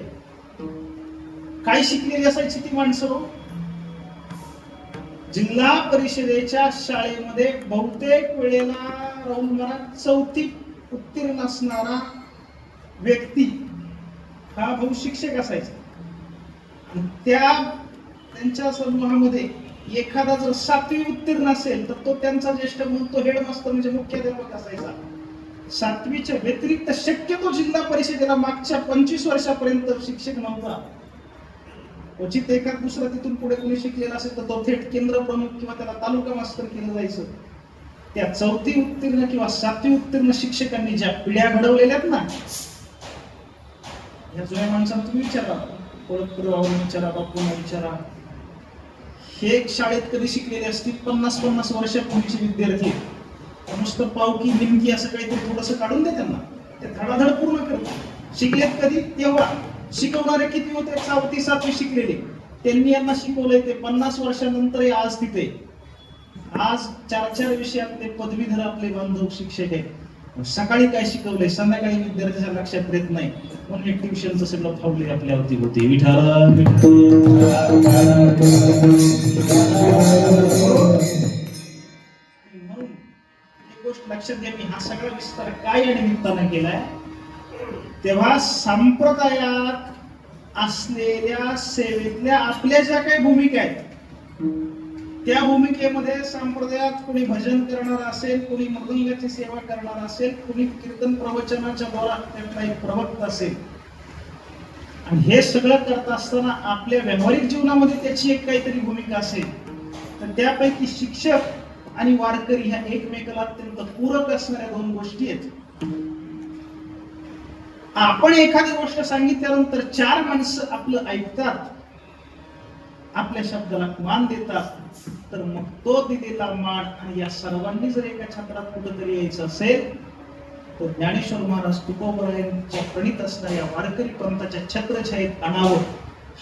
काय शिकलेली असायची ती माणसं? जिल्हा परिषदेच्या शाळेमध्ये बहुतेक वेळेला राहून मला 4थी उत्तीर्ण असणारा व्यक्ती हा भाऊ शिक्षक असायचा. त्यांच्या समूहामध्ये एखादा जर 7वी उत्तीर्ण असेल तर तो त्यांचा ज्येष्ठ म्हणून तो हेडमास्टर म्हणजे मुख्याध्यापक असायचा. 7वीच्या व्यतिरिक्त शक्यतो जिल्हा परिषदेला मागच्या 25 वर्षापर्यंत शिक्षक नव्हता. क्वचित एखाद दुसरा तिथून पुढे कोणी शिकलेला असेल तर तो थेट केंद्र प्रमुख किंवा त्याला तालुका मास्तर केलं जायचं. त्या 4थी उत्तीर्ण किंवा 7वी उत्तीर्ण शिक्षकांनी ज्या पिढ्या घडवलेल्या आहेत ना, या जुन्या माणसांना तुम्ही विचारा, विचारा, बापूंना विचारा, हे शाळेत कधी शिकलेले असतील 50-50 वर्षापूर्वीचे विद्यार्थी नुसतं पावकी निमकी असं काहीतरी थोडंसं काढून दे त्यांना, ते धडाधड पूर्ण करतात. शिकलेत कधी? तेव्हा. शिकवणारे किती होते? 4वी 7वी शिकलेले. त्यांनी यांना शिकवलंय ते 50 वर्षानंतर आज तिथे आज 4-4 विषयातले पदवीधर आपले बांधव शिक्षक आहेत. सकाळी काय शिकवलंय संध्याकाळी विद्यार्थ्याच्या लक्षात येत नाही, म्हणून एक ट्युशनचं सगळं फावले आपल्यावरती होते. म्हणून एक गोष्ट लक्षात घ्या, मी हा सगळा विस्तार काय या निमित्तानं केलाय, तेव्हा संप्रदायात असलेल्या सेवेतल्या आपल्या ज्या काही भूमिका आहेत त्या भूमिकेमध्ये संप्रदायात कोणी भजन करणार असेल, कोणी मृदंगाची सेवा करणार असेल, कोणी कीर्तन प्रवचनाच्या द्वारा त्यातला एक प्रवक्ता असेल, आणि हे सगळं करत असताना आपल्या व्यावहारिक जीवनामध्ये त्याची एक काहीतरी भूमिका असेल, तर त्यापैकी शिक्षक आणि वारकरी ह्या एकमेकाला अत्यंत पूरक असणाऱ्या 2 गोष्टी आहेत. आपण एखादी गोष्ट सांगितल्यानंतर 4 माणसं आपलं ऐकतात, आपल्या शब्दाला मान देतात, तर मग तो दिलेला मान आणि या सर्वांनी जर एका छत्रात कुठेतरी यायचं असेल तर ज्ञानेश्वर महाराज तुकोबरायांच्या प्रणित असणाऱ्या वारकरी पंथाच्या छत्रछायेत आणावं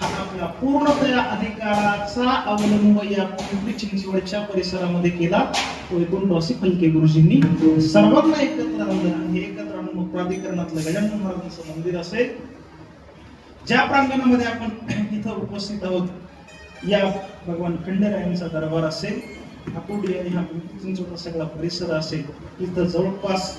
हा आपला पूर्णतया अधिकाराचा अवलंब या पिंपरी चिंचवडच्या परिसरामध्ये केला. तो एकोणवासी फलके गुरुजींनी सर्वांना एकत्र आणलं. हे एकत्र आणून मग प्राधिकरणातलं गजानन महाराजांचं मंदिर असेल, ज्या प्रांगणामध्ये आपण इथं उपस्थित आहोत, या भगवान खंडेरायांचा दरबार असेल, आकुर्डी आणि हा चिंचोटा सगळा परिसर असेल, इथं जवळपास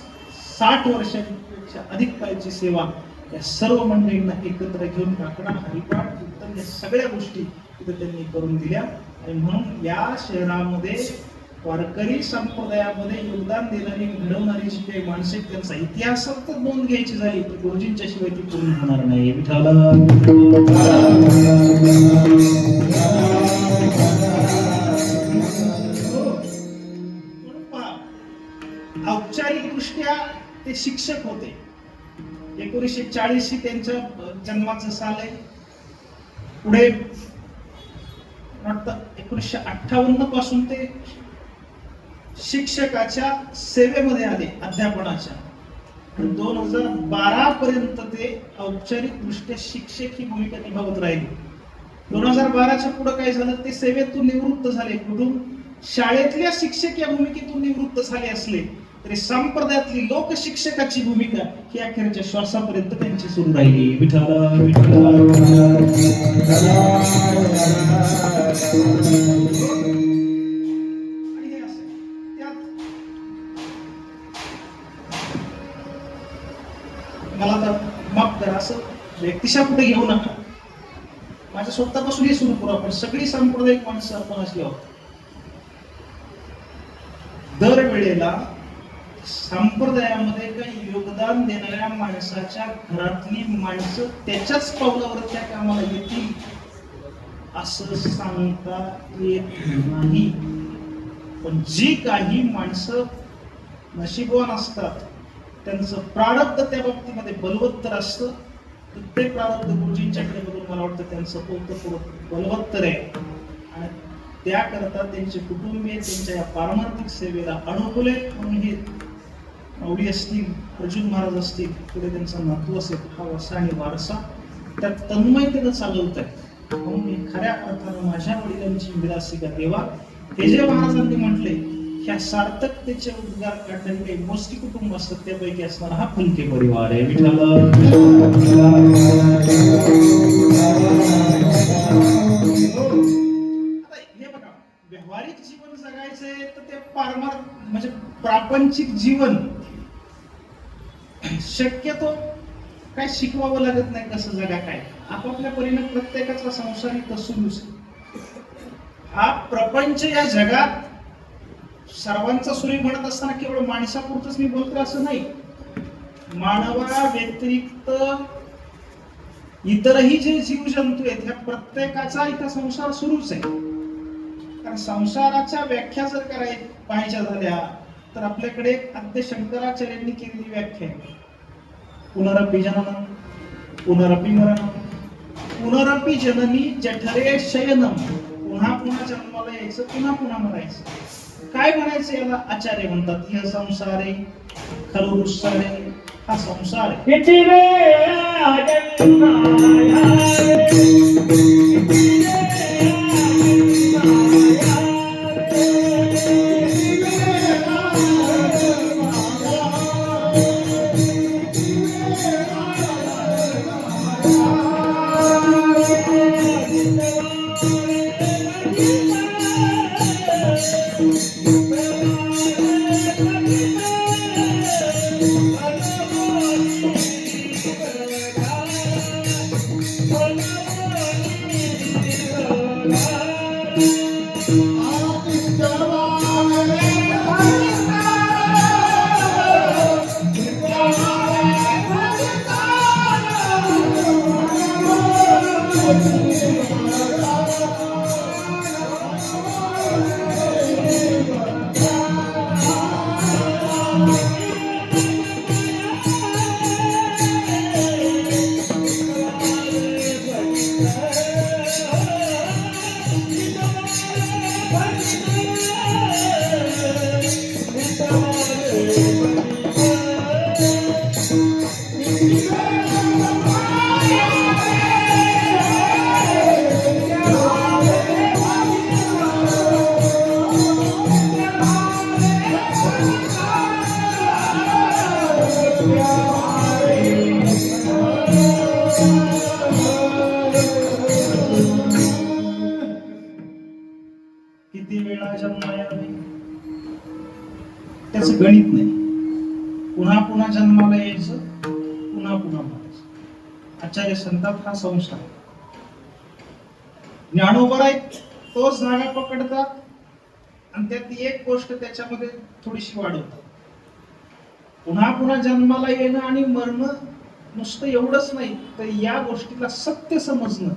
60 वर्षांपेक्षा अधिक काळची सेवा या सर्व मंडळींना एकत्र घेऊन काकडा, हरिपाठ, कीर्तन या सगळ्या गोष्टी इथं त्यांनी करून दिल्या. आणि म्हणून या शहरामध्ये वारकरी संप्रदायामध्ये योगदान देणारी घडवणारी जी काही माणसे त्यांचा इतिहासात नोंद घ्यायची झाली तर गुरुजींच्या शिवाय ती पूर्ण होणार नाही. औपचारिक दृष्ट्या ते शिक्षक होते. 1940 ही त्यांच्या जन्माचं साल आहे. पुढे वाटतं 1958 पासून ते शिक्षकाच्या सेवेमध्ये आले, अध्यापनाच्या. 2012 पर्यंत ते औपचारिक दृष्ट्या शिक्षक ही भूमिका निभावत राहिले. 2012च्या पुढे काय झालं, ते सेवेतून निवृत्त झाले. कुठून? शाळेतल्या शिक्षक या भूमिकेतून निवृत्त झाले असले तरी संप्रदायातली लोक शिक्षकाची भूमिका ही अखेरच्या श्वासापर्यंत त्यांची सुरू राहिली. विठ्ठल मला तर माफ करा, असं व्यक्तिशा कुठे घेऊ नका. माझ्या स्वतःपासून हे सुरू करू आपण. सगळी सांप्रदायिक माणसं आपण अशी आहोत. दरवेळेला संप्रदायामध्ये काही योगदान देणाऱ्या माणसाच्या घरातली माणसं त्याच्याच पावलावर त्या कामाला येतील असं सांगता येत नाही. पण जी काही माणसं नशीबवान असतात त्यांचं प्रारब्ध त्या बाबतीमध्ये बलवत्तर असतं. ते प्रारब्ध गुरुजींच्याकडे बघून मला वाटतं त्यांचं पोत बलवत्तर आहे. आणि त्याकरता त्यांचे कुटुंबीय त्यांच्या या पारमार्थिक सेवेला अनुकूल आहे. म्हणून हे माऊली असतील, अर्जुन महाराज असतील, पुढे त्यांचा नातू असेल, हा वसा आणि वारसा त्या तन्मयतेनं चालवत आहेत. म्हणून मी खऱ्या अर्थानं माझ्या वडिलांची विलासिका देवा, हे जे महाराजांनी म्हटले ह्या सार्थकतेचे उद्गार काढणारे काही मोजकी कुटुंब असतात त्यापैकी असणारा हा फुलके परिवार आहे. विठ्ठल हे बघा, व्यावहारिक जीवन जगायचंय तर ते म्हणजे प्रापंचिक जीवन शक्यतो काय शिकवावं लागत नाही. कसं जगा काय आपापल्या परीने प्रत्येकाचा संसार इथं सुरूच. हा प्रपंच या जगात सर्वांचा सुरी म्हणत असताना केवळ माणसापुरतच मी बोलतोय असं नाही. मानवा व्यतिरिक्त इतरही जे जीवजंतू आहेत ह्या प्रत्येकाचा इथं संसार सुरूच आहे. कारण संसाराच्या व्याख्या जर पाहायच्या झाल्या तर आपल्याकडे आद्य शंकराचार्यांनी केलेली व्याख्या आहे. पुनरपि जननम पुनरपि मरणम पुनरपि जननी जठरे शयनम. पुन्हा पुन्हा जन्माला यायचं, पुन्हा पुन्हा मरायचं. काय म्हणायचं याला? आचार्य म्हणतात ह्य संसारे खलु दुस्सारे. हा संसार आहे. पुन्हा पुन्हा जन्माला यायचं, पुन्हा पुन्हा मरायचं. आचार्य संतात हा संसार. ज्ञानोबा आहेत तोच धागा पकडतात आणि त्यात एक गोष्ट त्याच्यामध्ये थोडीशी वाढवतात. पुन्हा पुन्हा जन्माला येणं आणि मरणं नुसतं एवढंच नाही, तर या गोष्टीला सत्य समजणं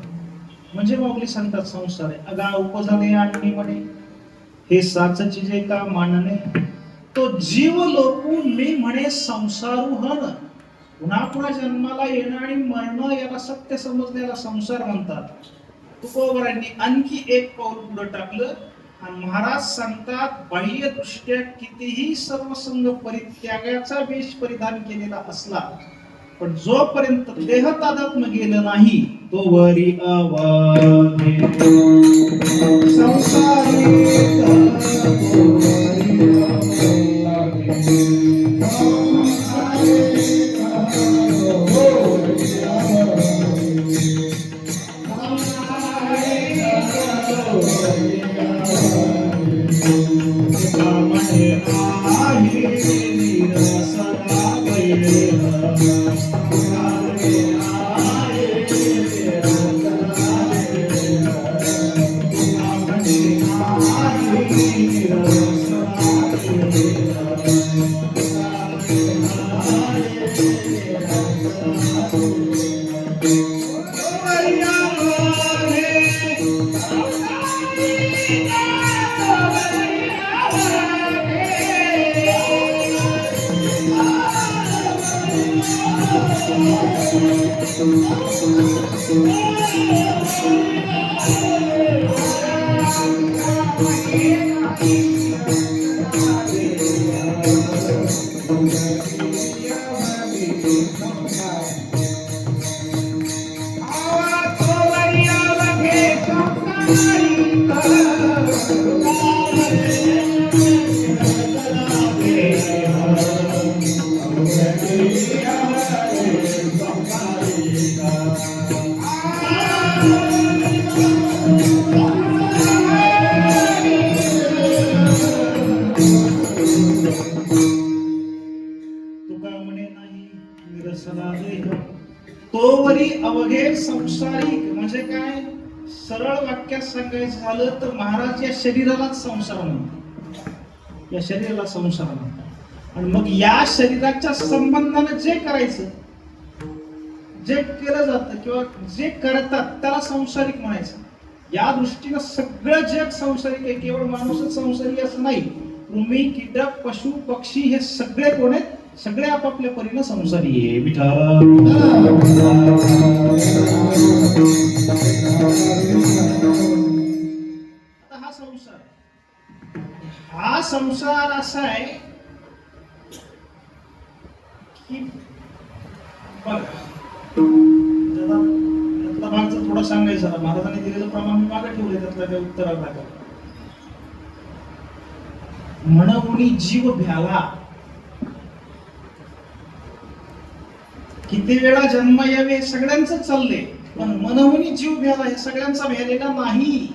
म्हणजे माऊली सांगतात संसार आहे. अगा उपजाने आणि म्हणे हे साचची जे का मानणे, तो जीव लोकून मी म्हणे संसारुहन. पुन्हा पुन्हा जन्माला येणं आणि मरणं याला सत्य समजणं याला संसार म्हणतात. तुकोबरांनी आणखी एक पाऊल पुढे टाकलं आणि महाराज सांगतात बाह्य दृष्ट्या कितीही सर्वसंग परित्यागाचा वेश परिधान केलेला असला, पण जोपर्यंत देह तादात्म्य गेलं नाही तोवरी अवघे संसारी तोवरी अवघे संसारिक म्हणजे काय? सरळ वाक्यात सांगायचं झालं तर महाराज या शरीरालाच संसार म्हणतात. या शरीराला संसार म्हणतात. आणि मग या शरीराच्या संबंधाने जे करायचं, जे केलं जातं किंवा जे करतात त्याला संसारिक म्हणायचं. या दृष्टीनं सगळं जग संसारिक आहे. केवळ माणूसच संसारिक असं नाही. कृमी, कीटक, पशु, पक्षी हे सगळे कोण आहेत? सगळे आपापल्या परीनं संसारी आहे. विठ्ठल हा संसार, हा संसार असा आहे की बघा, त्यातला भाग जर थोडा सांगायचा, महाराजांनी दिलेलं प्रमाण मी मागे ठेवले त्यातल्या त्या उत्तराला. म्हणून जीव भ्याला, किती वेळा जन्म यावे सगळ्यांचं चाललंय, पण मनहुनी जीव भ्याला हे सगळ्यांचा भ्यालेला नाही.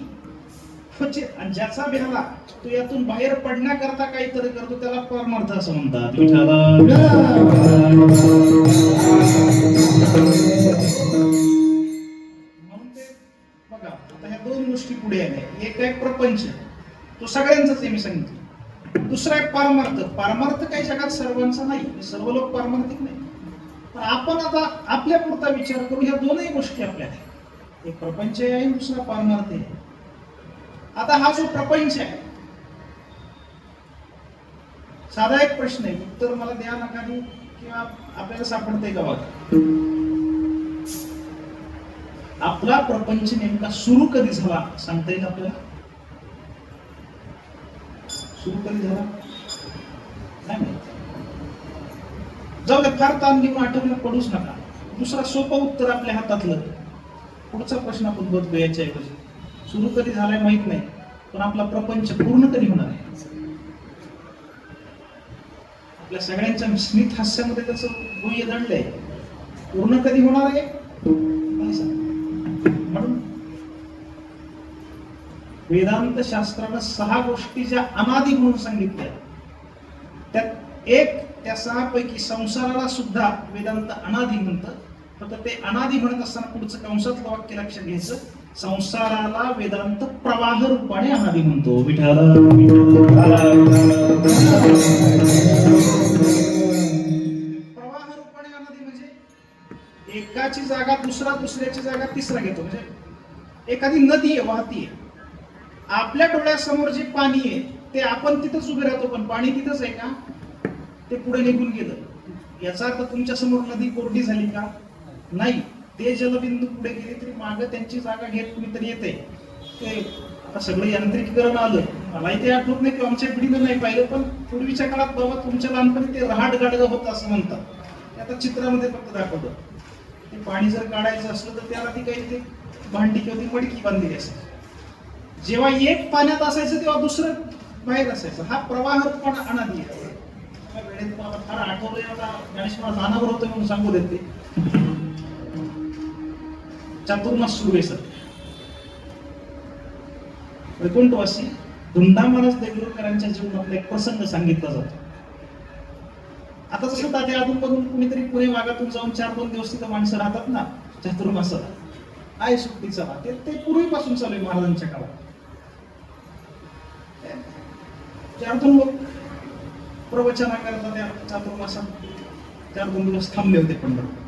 ज्याचा भ्याला तो यातून बाहेर पडण्याकरता काहीतरी करतो, त्याला परमार्थ असं म्हणतात. म्हणून ते बघा, आता ह्या दोन गोष्टी पुढे आल्या. एक आहे प्रपंच, तो सगळ्यांचाच आहे मी सांगितलं. दुसरा आहे पारमार्थ. पारमार्थ काही जगात सर्वांचा नाही, सर्व लोक पारमार्थिक नाही. पण आपण आता आपल्या पुरता विचार करू. ह्या दोनही गोष्टी आपल्या आहेत. एक प्रपंच आहे, दुसरा पारमार्थ आहे. आता हा जो प्रपंच आहे, साधा एक प्रश्न आहे, उत्तर मला द्या नका देऊ किंवा आपल्याला सापडतंय का बघा. आपला प्रपंच नेमका सुरू कधी झाला सांगता येईल आपल्याला? सुरू कधी झाला नाही. जाऊ दे, फार ताण घेऊन आठवणीला पडूच नका. दुसरा सोपं उत्तर आपल्या हातातलं. पुढचा प्रश्न आपण बदलू याच्या ऐवजी. सुरू कधी झालाय माहित नाही, पण आपला प्रपंच पूर्ण कधी होणार आहे? आपल्या सगळ्यांच्या स्मित हास्यामध्ये त्याचं गुह्य दडलंय. पूर्ण कधी होणार आहे? म्हणून वेदांत शास्त्रानं 6 गोष्टी ज्या अनादि म्हणून सांगितल्या, त्यात एक त्या 6 पैकी संसाराला सुद्धा वेदांत अनादि म्हणतं. फक्त ते अनादि म्हणत असताना पुढचं कंसातलं वाक्य लक्षात घ्यायचं. संसाराला वेदांत प्रवाह रूपाने अनादि म्हणतो. विठाल प्रवाह रूपाने अनादि म्हणजे एकाची जागा दुसरा, दुसऱ्याची जागा तिसरा घेतो. म्हणजे एखादी नदी आहे, वाहतीये, आपल्या डोळ्यासमोर जे पाणी आहे ते आपण तिथंच उभे राहतो, पण पाणी तिथंच आहे का? ते पुढे निघून गेलं. याचा अर्थ तुमच्या समोर नदी कोरडी झाली का? नाही. ते जलबिंदू पुढे गेले तरी मागे त्यांची जागा घेत कुणीतरी येते. ते आता सगळं यांत्रिकीकरण आलं, मलाही ते आठवत नाही किंवा आमच्या पिढीनं नाही पाहिलं, पण पूर्वीच्या काळात बाबा तुमच्या लहानपणी ते रहाट गाडगं होतं असं म्हणतात. ते आता चित्रामध्ये फक्त दाखवलं. ते पाणी जर काढायचं असलं तर त्याला ती काही ते भांडी किंवा ती मडकी बांधलेली असते. जेव्हा एक पाण्यात असायचं तेव्हा दुसरं बाहेर असायचं. हा प्रवाह रूपाने अनादि आहे. वेळेत मला फार आठवलंय, आता गणेश मला जाणावर होतं म्हणून सांगू देते. चातुर्मास सुरू आहे सर. वैकुंठवासी धुंडा महाराज देगलूरकरांच्या जीवनातला एक प्रसंग सांगितला जातो. आता जसं तात्या अधूनमधून कुणीतरी पुणे भागातून जाऊन 4-2 दिवस तिथं माणसं राहतात ना चातुर्मासाला, आहे सुट्टीचा, ते पूर्वीपासून चालू आहे महाराजांच्या काळात. 4-2 लोक प्रवचना करता त्या चातुर्मासात 4-2 दिवस थांबले होते पंढरपूर.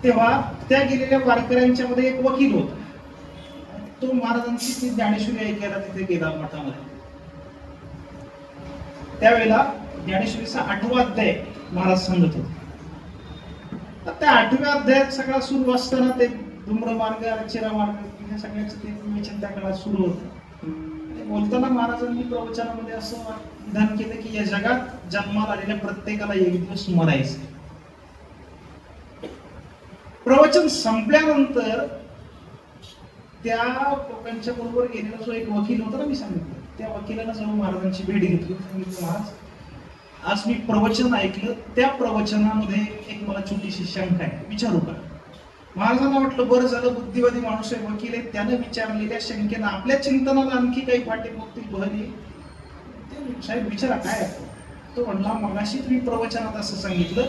तेव्हा त्या गेलेल्या वारकऱ्यांच्या मध्ये एक वकील होता. तो महाराजांची ती ज्ञानेश्वरी ऐकायला तिथे गेला मठामध्ये. त्यावेळेला ज्ञानेश्वरीचा 8वा अध्याय महाराज सांगत होते. तर त्या 8व्या अध्यायात सगळा सुरू असताना ते धूम्र मार्ग, अचिरा मार्ग या सगळ्याचं ते विवेचन त्या काळात सुरू होतं. बोलताना महाराजांनी प्रवचनामध्ये असं विधान केलं की या जगात जन्माला आलेल्या प्रत्येकाला एक दिवस मरायचं. प्रवचन संपल्यानंतर त्या लोकांच्या बरोबर गेलेला जो एक वकील होता ना, मी सांगितलं, त्या वकिलानं जाऊन महाराजांची भेट घेतली. सांगितलं, महाराज आज मी प्रवचन ऐकलं, त्या प्रवचनामध्ये एक मला छोटीशी शंका आहे, विचारू का? महाराजांना वाटलं बरं झालं, बुद्धिवादी माणूस आहे, वकील आहे, त्यानं विचारलेल्या शंकेनं आपल्या चिंतनाला आणखी काही पाठीमागतील बहली. साहेब विचारा काय? तो म्हणला, मगाशी तुम्ही प्रवचनात असं सांगितलं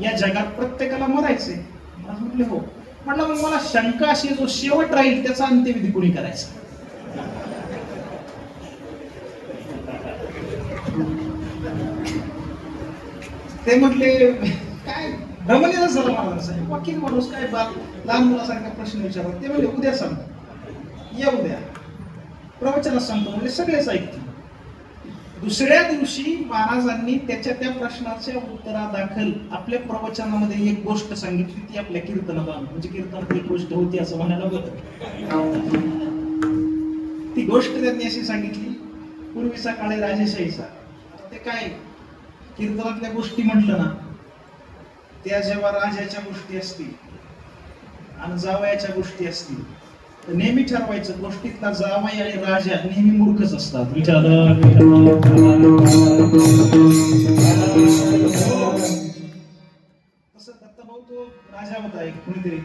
या जगात प्रत्येकाला मरायचंय. महाराज म्हटले हो. म्हटलं मग मला शंका अशी, जो शेवट राहील त्याचा अंत्यविधी कोणी करायचा? ते म्हटले काय भ्रमणीला झालं महाराजांसाठी, वकील माणूस काय लहान मुलासारखा प्रश्न विचारतात. ते म्हणजे उद्या सांग, या उद्या प्रवचनात सांगतो म्हणजे सगळेच ऐकतील. दुसऱ्या दिवशी महाराजांनी त्याच्या त्या प्रश्नाच्या उत्तरादाखल आपल्या प्रवचनामध्ये एक गोष्ट सांगितली, ती आपल्या कीर्तनात, म्हणजे कीर्तनात एक गोष्ट होती असं म्हणायला होतं. ती गोष्ट त्यांनी अशी सांगितली, पूर्वीचा काळ आहे राजेशाहीचा. ते काय कीर्तनातल्या गोष्टी म्हटलं ना, त्या जेव्हा राजाच्या गोष्टी असतील आणि जावयाच्या गोष्टी असतील तर नेहमी ठरवायचं, गोष्टीतला जावई आणि राजा नेहमी मूर्खच असतात. तसं दत्तभाऊ तो राजा होता एक कुणीतरी,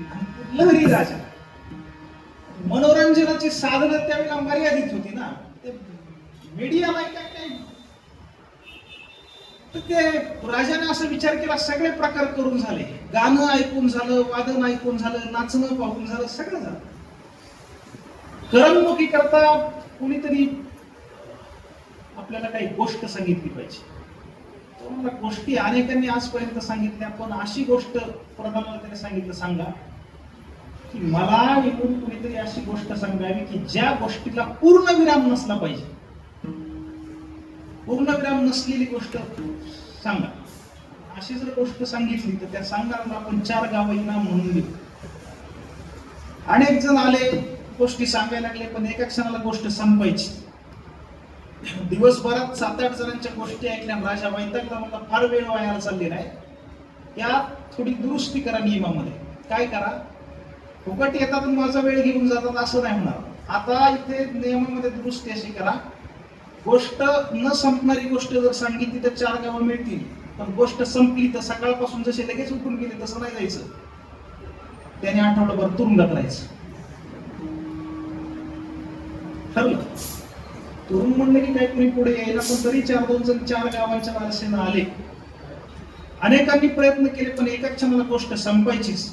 लहरी राजा. मनोरंजनाची साधनं त्यावेळेला मर्यादित होती ना, ते मीडियाला काय तर ते राजाने असा विचार केला, सगळे प्रकार करून झाले, गाणं ऐकून झालं, वादन ऐकून झालं, नाचणं पाहून झालं, सगळं झालं. करमणुकी करता कुणीतरी आपल्याला काही गोष्ट सांगितली पाहिजे. तो म्हणला, गोष्टी अनेकांनी आजपर्यंत सांगितल्या, पण अशी गोष्ट प्रधानमंत्र्यांनी सांगितलं, सांगा की मला इकडून कुणीतरी अशी गोष्ट सांगावी की ज्या गोष्टीला पूर्ण विराम नसला पाहिजे. पूर्ण विराम नसलेली गोष्ट सांगा. अशी जर गोष्ट सांगितली तर त्या सांगणाऱ्याला आपण 4 गावं इनाम म्हणून देऊ. अनेक जण आले, गोष्टी सांगायला लागले, पण एका क्षणाला गोष्ट संपायची. दिवसभरात 7-8 जणांच्या गोष्टी ऐकल्या. राजा वैतागला, मला फार वेळ वायाला चाललेला आहे, यात थोडी दुरुस्ती करा नियमामध्ये. काय करा, फुकट येतात आणि माझा वेळ घेऊन जातात असं नाही होणार. आता इथे नियमामध्ये दुरुस्ती अशी करा, गोष्ट न संपणारी गोष्ट जर सांगितली तर 4 गावं मिळतील, पण गोष्ट संपली तर सकाळपासून जसे लगेच उठून गेले तसं नाही जायचं, त्याने आठवडाभर तुरुंगात राहायचं. ठरलं. तरुण मंडळी काही कोणी पुढे यायला, पण तरी 4-2 जण 4 गावांच्या वारसेनं आले. अनेकांनी प्रयत्न केले, पण एकाच क्षणाला गोष्ट संपायचीच.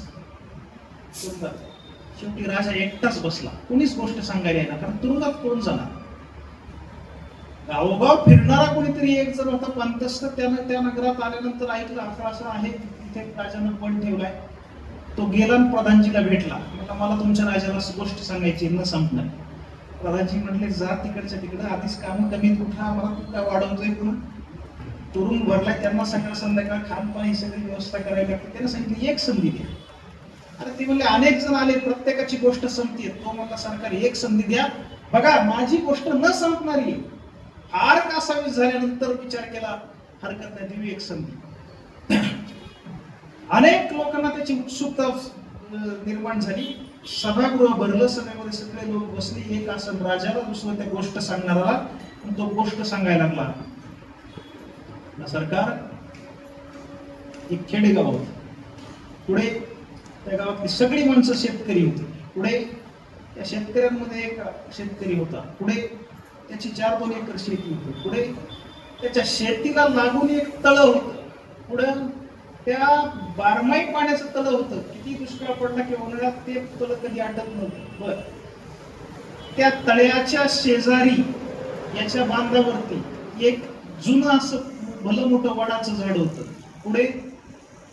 शेवटी राजा एकटाच बसला, कोणीच गोष्ट सांगायला येणार, कारण तुरुंगात कोण जाणार. गावोगाव फिरणारा कोणीतरी एक जण होता पंतस्थ, त्यानं त्या नगरात आल्यानंतर ऐकलं असं आहे, तिथे राजानं पण ठेवलाय. तो गेला आणि प्रधानजीला भेटला. म्हटलं मला तुमच्या राजाला गोष्ट सांगायची न संपणार. प्रधानजी म्हटले जा तिकडच्या तिकडं, आधीच काम कमी उठा, मला तू काय वाढवतोय पुन्हा. तुरुंग भरलाय, त्यांना सकाळ संध्याकाळ खानपाणी सगळी व्यवस्था करायला लागते. त्यानं सांगितलं एक संधी द्या. अरे ते म्हणले अनेक जण आले, प्रत्येकाची गोष्ट संपते. तो म्हणला सरकार एक संधी द्या, बघा माझी गोष्ट न संपणारी फार कासावीस झाल्यानंतर विचार केला, हरकत नाही, देवी एक संधी. अनेक लोकांना त्याची उत्सुकता निर्माण झाली. सभागृह भरलं, सभेमध्ये सगळे लोक बसले, एक आसन राजाला, दुसरं त्या गोष्ट सांगणारा. तो गोष्ट सांगायला लागला. सरकार, एक खेडेगाव होतं, पुढे त्या गावातली सगळी माणसं शेतकरी होती. पुढे त्या शेतकऱ्यांमध्ये एक शेतकरी होता. पुढे त्याची 4-2 एकर शेती होती. पुढे त्याच्या शेतीला लागून एक तळ होतं. पुढे त्या बारमाही पाण्याचं तळ होतं. किती दुष्काळ पडला की उन्हाळ्यात ते तळ कधी आटत नव्हतं. बर, त्या तळ्याच्या शेजारी याच्या बांधावरती एक जुनं असं भलं मोठं वडाचं झाड होतं. पुढे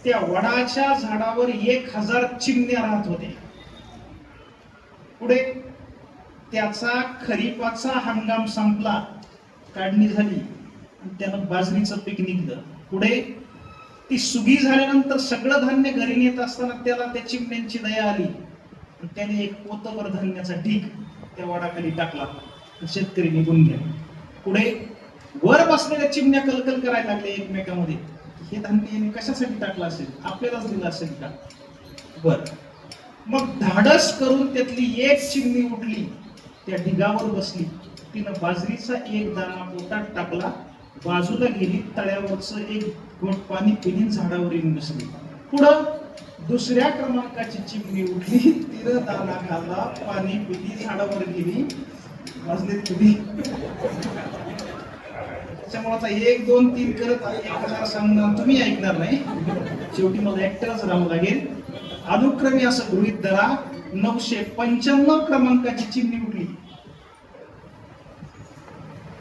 त्या वडाच्या झाडावर 1000 चिमण्या राहत होत्या. पुढे त्याचा खरीपाचा हंगाम संपला, काढणी झाली आणि त्यानं बाजरीचं पीक निघलं. पुढे ती सुगी झाल्यानंतर सगळं धान्य घरी नेत असताना त्याला त्या चिमण्यांची दया आली आणि त्याने एक पोतभर धान्याचा ढीग त्या वडाखाली टाकला. शेतकरी निघून गेला. पुढे वर बसलेल्या चिमण्या कलकल करायला लागले एकमेकांमध्ये, हे धान्य याने कशासाठी टाकलं असेल, आपल्यालाच दिलं असेल का. बर, मग धाडस करून त्यातली एक चिमणी उठली, त्या ढिगावर बसली. तिनं बाजरीचा एक दाणा पोटात टाकला, बाजूला गेली, तळ्यावरच एक घोट पाणी पिली, झाडावर येऊन बसली. पुढं दुसऱ्या क्रमांकाची चिमणी उठली, तिनं दाणा खाल्ला, पाणी पिली, झाडावर गेली, वाजलेत कधी. त्याच्यामुळे आता 1, 2, 3 करत 1000 सांगणार, तुम्ही ऐकणार नाही. शेवटी मला एकट्यालाच राहावं लागेल. अनुक्रमे असं गृहीत धरा, 995 क्रमांकाची चिमणी उठली.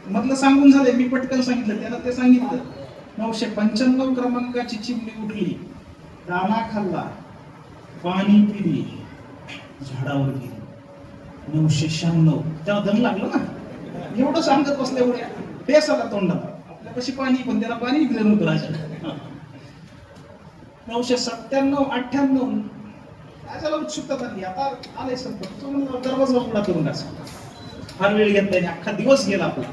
मधलं सांगून झालंय, मी पटकन सांगितलं, त्याला ते सांगितलं. 995 क्रमांकाची चिमणी उठली, दाणा खाल्ला, पाणी पिली, झाडावर गेली. 996 त्याला दम लागला ना, एवढं सांगत बसल्या एवढ्या बेस आला तोंडाला. आपल्यापाशी पाणी, पण त्याला पाणी दिलं नव्हतं राजा. 997, 98 राजाला उत्सुकता झाली, आता आलंय संपत. दरवाजा उघडा करून टाका. फार वेळ घेतला, अख्खा दिवस गेला आपला.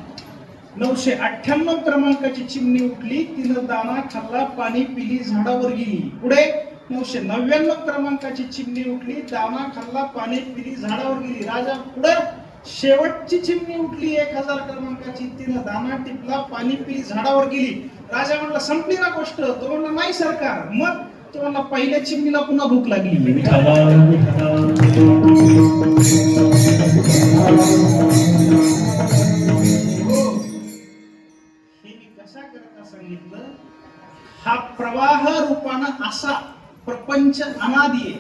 998 क्रमांकाची चिमणी उठली, तिनं दाणा खाल्ला, पाणी पिली, झाडावर गेली. पुढे 999 क्रमांकाची चिमणी उठली, दाणा खाल्ला, पाणी पिली, झाडावर गेली. राजा पुढे शेवटची चिमणी उठली 1000 क्रमांकाची, तिनं दाणा टिपला, पाणी पिली, झाडावर गेली. राजा म्हणला संपली ना गोष्ट. तो म्हणला नाही सरकार. मग तो म्हणला पहिल्या चिमणीला पुन्हा भूक लागली. सांगितलं, हा प्रवाह रूपानं असा प्रपंच अनादी आहे.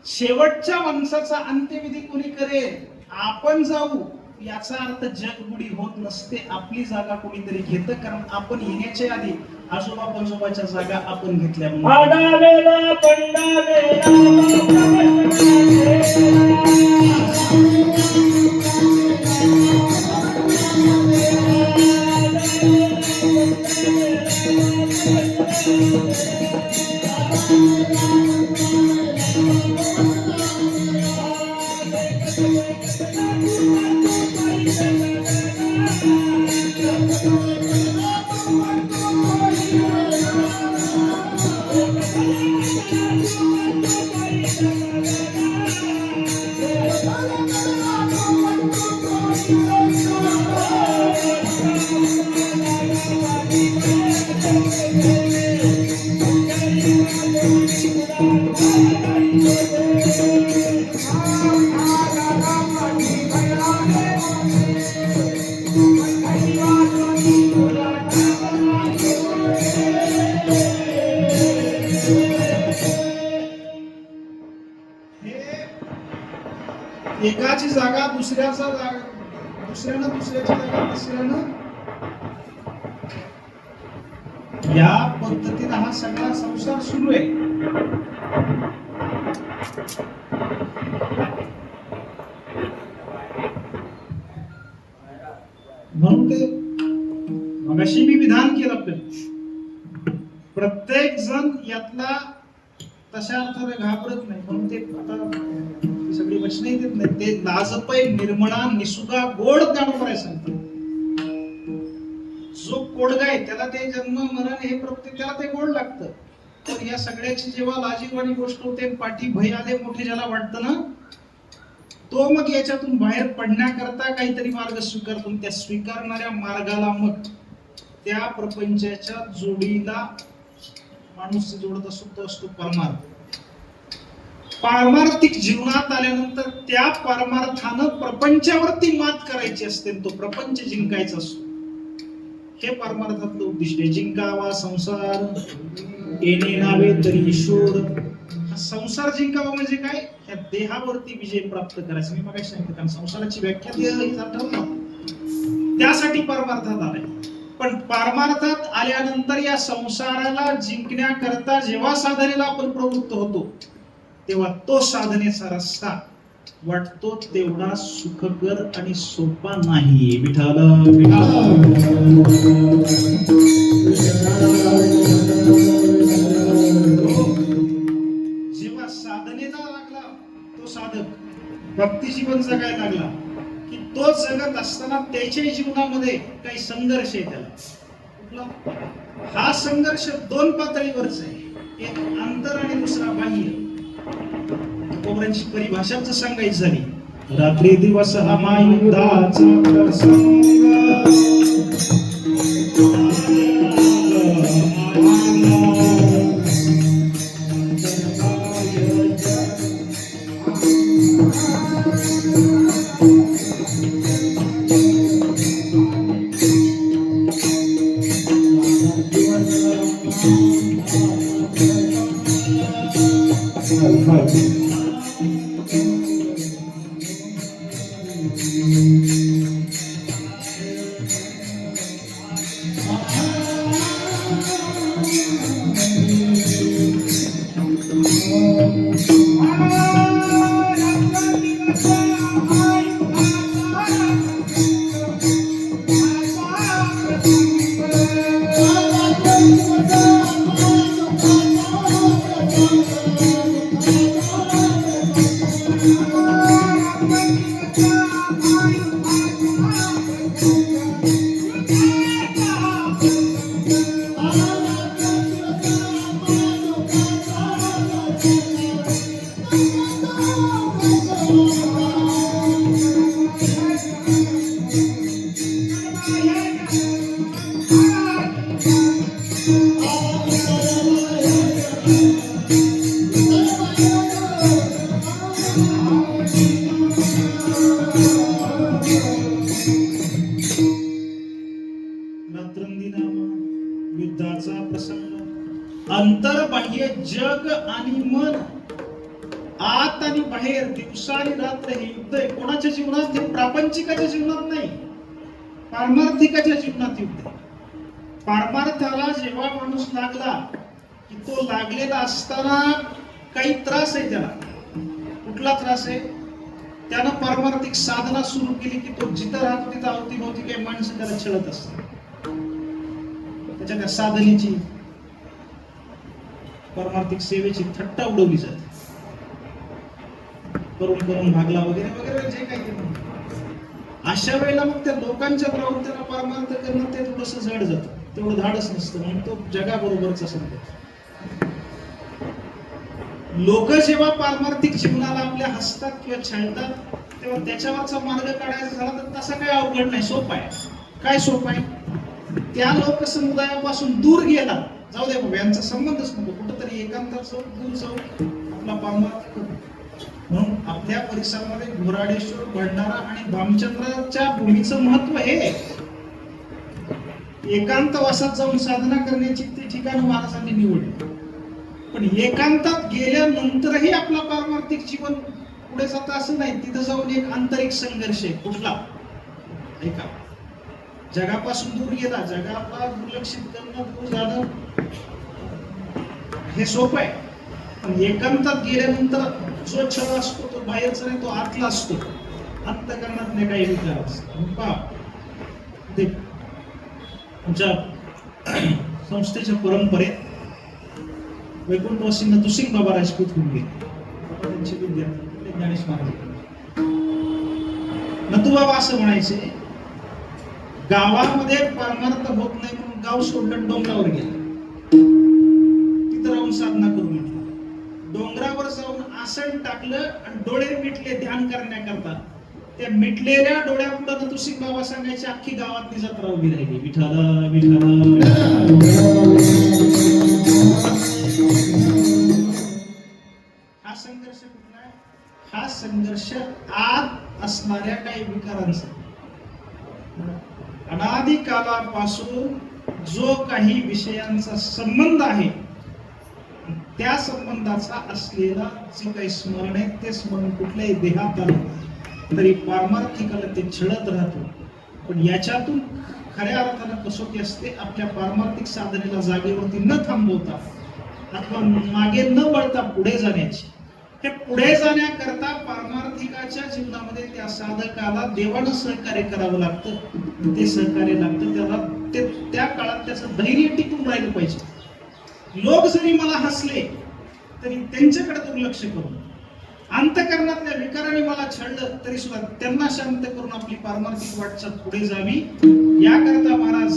शेवटच्या माणसाचा अंत्यविधी कोणी करेल, आपण जाऊ याचा अर्थ जग बुडी होत नसते. आपली जागा कोणीतरी घेतं, कारण आपण येण्याच्या आधी आजोबा पंजोबाच्या जागा आपण घेतल्या. Thank you. एकाची जागा दुसऱ्यानं दुसऱ्याची जागा तिसऱ्यानं, या पद्धतीने हा सगळा संसार सुरू आहे. म्हणून ते मगाशी मी विधान केलं आपल्याला, प्रत्येक जण यातला तशा अर्थाने घाबरत नाही. म्हणून ते आता ती सगळी वचने देत नाही. ते लाजपै निर्मळा निसुगा गोड ज्ञानोबराय सांगतात. जो कोडगा आहे त्याला ते जन्म मरण हे प्रत्येक त्याला ते गोड लागतं. तर या सगळ्याची जेव्हा लाजीरवाणी गोष्ट होते, पाठी भय आले मोठे ज्याला वाटतं ना, तो मग याच्यातून बाहेर पडण्याकरता काहीतरी मार्ग स्वीकारतो. त्या स्वीकारणाऱ्या मार्गाला मग त्या प्रपंचाच्या जोडीला माणूस जोडत असतो, तो असतो परमार्थ. पारमार्थिक जीवनात आल्यानंतर त्या परमार्थानं प्रपंचावरती मात करायची असते, तो प्रपंच जिंकायचा असतो. हे परमार्थातलं उद्दिष्ट आहे. जिंकावा संसार येणे नावे तरी ईश्वर. हा संसार जिंकावा म्हणजे काय? ह्या देहावरती विजय प्राप्त करायचा. मी मगाशी सांगितलं, कारण संसाराची व्याख्या देह ही ठरवलं, त्यासाठी परमार्थात आलाय. पण परमार्थात आल्यानंतर या संसाराला जिंकण्याकरता जेव्हा साधनेला आपण प्रवृत्त होतो, तेव्हा तो साधनेचा रस्ता वाटतो तेवढा सुखकर आणि सोपा नाही. विठाल जेव्हा साधनेला लागला तो साधक, भक्ती जीवन जगायला लागला की तो जगत असताना त्याच्या जीवनामध्ये काही संघर्ष आहे. त्याला कुठला? हा संघर्ष दोन पातळीवरच आहे, एक अंतर आणि दुसरा बाह्य. कोबऱ्यांची परिभाषा जर सांगायची झाली, रात्री दिवस हा महायुद्धाचा प्रसंग, युद्धाचा प्रसंग, अंतर्बाह्य जग आणि मन, आत आणि बाहेर, दिवसा आणि रात्र हे युद्ध आहे. कोणाच्या जीवनात? हे प्रापंचिकाच्या जीवनात नाही, पारमार्थिकाच्या जीवनात युद्ध आहे. पारमार्थाला जेव्हा माणूस लागला की तो लागलेला असताना काही त्रास आहे त्याला. कुठला त्रास आहे? त्यानं पारमार्थिक साधना सुरू केली की तो जिथं राहतो तिथं अवतीभोवती काही माणसं त्याला छळत असतात. त्याच्या त्या साधनेची, पारमार्थिक सेवेची थट्टा उडवली जाते. करून भागला वगैरे वगैरे जे काही ते. अशा वेळेला मग त्या लोकांच्या प्रवृत्तीला पारमार्थ करणं ते थोडंसं जड जातं, तेवढं धाडच नसतं. म्हणून तो जगाबरोबरचा संदेश. लोक जेव्हा पारमार्थिक जीवनाला आपल्या हसतात किंवा छळतात, तेव्हा त्याच्यावरचा मार्ग काढायचा झाला तर तसा काही अवघड नाही, सोपा आहे. काय सोपं आहे? त्या लोक समुदायापासून दूर गेला, जाऊ दे बाबा यांचा संबंधच नको, कुठंतरी एकांतात जाऊ, दूर जाऊ, आपला पारमार्थ करू. म्हणून आपल्या परिसरामध्ये घोराडेश्वर, भंडारा आणि भामचंद्राच्या भूमीचं महत्व हे एकांत वासात जाऊन साधना करण्याची ते ठिकाण महाराजांनी निवडली. पण एकांतात गेल्यानंतरही आपला पारमार्थिक जीवन पुढे जातं असं नाही, तिथं जाऊन एक आंतरिक संघर्ष आहे. कुठला? ऐका, जगापासून दूर गेला, जगाला दुर्लक्षित करणं, दूर जाणं हे सोपं आहे. पण एकांतात गेल्यानंतर जो छळ असतो तो बाहेरचा नाही, तो आतला असतो. अंतःकरणात नाही काही विचार असतो. ते आमच्या संस्थेच्या परंपरेत वैकुंठवासी नतुसिंग बाबा राजपूत होऊन गेले. बाबा त्यांचे विद्यार्थी ज्ञानेश महाराज. नतू बाबा असं म्हणायचे, गावामध्ये परमार्थ होत नाही म्हणून गाव सोडलं, डोंगरावर गेलं, तिथं राहून साधना करू म्हटलं. डोंगरावर जाऊन आसन टाकलं आणि डोळे मिटले ध्यान करण्याकरता. त्या मिटलेल्या डोळ्यापुढे नतुसिंग बाबा सांगायचे, अख्खी गावातली जत्रा उभी राहिली, विठाला विठाला. हा संघर्ष कुठला आहे? हा संघर्ष आत असणाऱ्या काही विकारांचा. अनादी कालापासून जो काही विषयांचा संबंध आहे, त्या संबंधाचा असलेला जे काही स्मरण आहे, ते स्मरण कुठल्याही देहात आलं तरी पारमार्थिकाला ते छळत राहतो. पण याच्यातून खऱ्या अर्थानं कसोटी असते, आपल्या पारमार्थिक साधनेला जागेवरती न थांबवता अथवा मागे न वळता पुढे जाण्याची. हे पुढे जाण्याकरता पारमार्थिकाच्या जीवनामध्ये त्या साधकाला देवानं सहकार्य करावं लागतं. ते सहकार्य लागतं त्याला, ते त्या काळात त्याचं धैर्य टिकून राहिलं पाहिजे. लोक जरी मला हसले तरी त्यांच्याकडे दुर्लक्ष करून, अंतःकरणातल्या विकाराने मला छळलं तरी सुद्धा त्यांना शांत करून आपली पारमार्थिक वाटचाल पुढे जावी, याकरता महाराज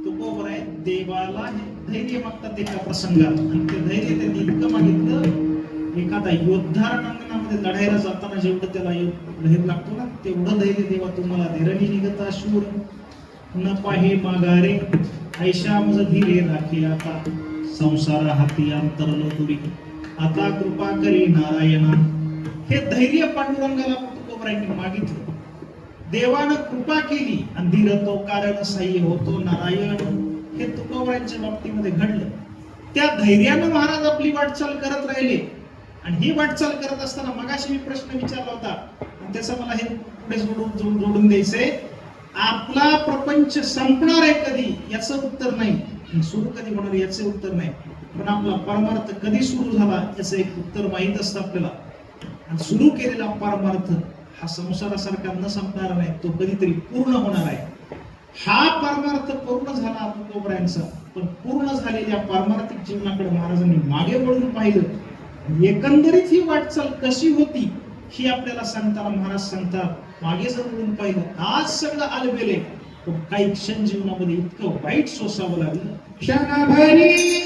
तुकोबराय देवाला धैर्य मागतात एका प्रसंगात. आणि ते धैर्य त्यांनी इतकं मागितलं, एखादा योद्धा रणांगणामध्ये लढायला जाताना जेवढं त्याला धैर्य लागतो ना, तेवढं धैर्य देवा तुम्हाला धैर्यनी निघता शूर न पाहे माघारे, ऐशा मज धीरे राखे आता, संसारा हाती अंतरलो तुरी, आता कृपा करी नारायणा. हे धैर्य पांडुरंगाला तुकोबरायांनी मागितलं. देवानं कृपा केली आणि धीर तो कारण साह्य होतो नारायण. हे तुकोबरायांच्या बाबतीमध्ये घडलं. त्या धैर्यानं महाराज आपली वाटचाल करत राहिले. आणि ही वाटचाल करत असताना मगाशी मी प्रश्न विचारला होता आणि त्याचं मला हे पुढे जोडून द्यायचंय. आपला प्रपंच संपणार आहे कधी याचं उत्तर नाही, सुरू कधी होणार याचे उत्तर नाही, पण आपला परमार्थ कधी सुरू झाला याचं एक उत्तर माहीत असतं आपल्याला. आणि सुरू केलेला परमार्थ हा संसारासारखा न संपणार नाही, तो कधीतरी पूर्ण होणार आहे. हा परमार्थ पूर्ण झाला तुकोबरायांचा. पण पूर्ण झालेल्या पारमार्थिक जीवनाकडे महाराजांनी मागे वळून पाहिलं. एकंदरीत ही वाटचाल कशी होती ही आपल्याला सांगताना महाराज सांगतात, मागे जर वळून पाहिलं आज सगळं आलबेले, पण काही क्षण जीवनामध्ये इतकं वाईट सोसावं लागलं. क्षणभरी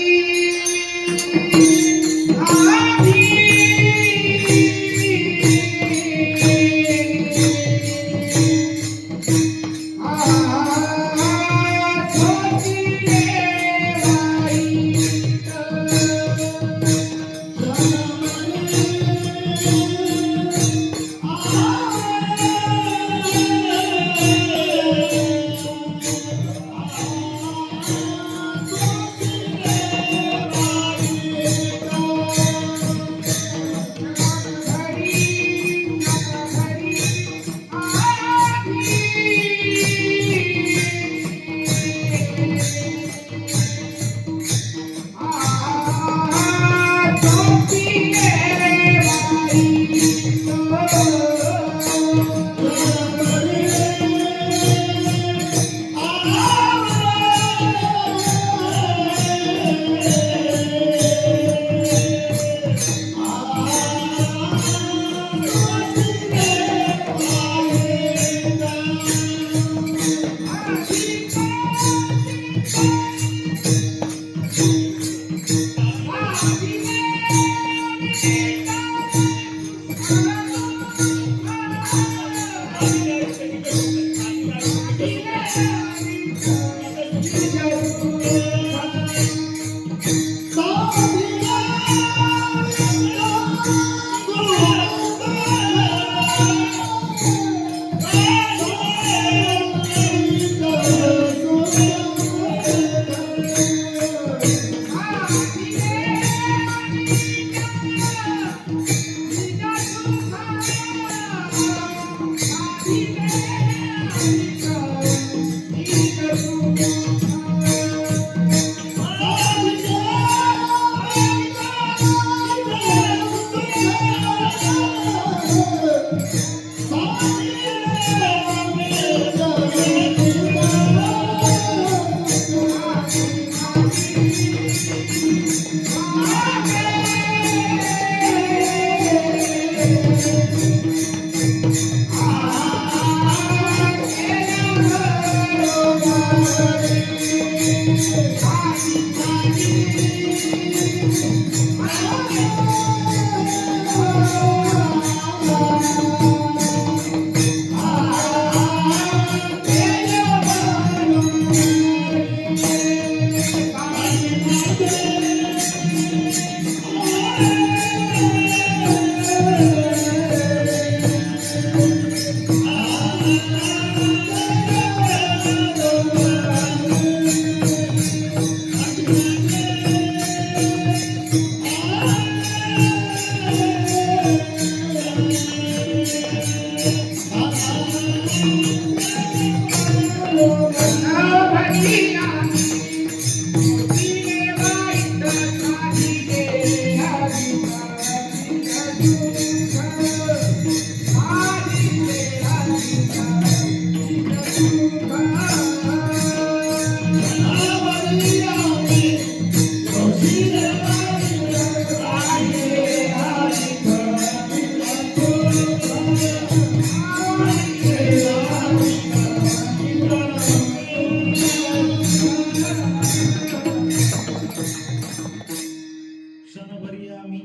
क्षणभरी आम्ही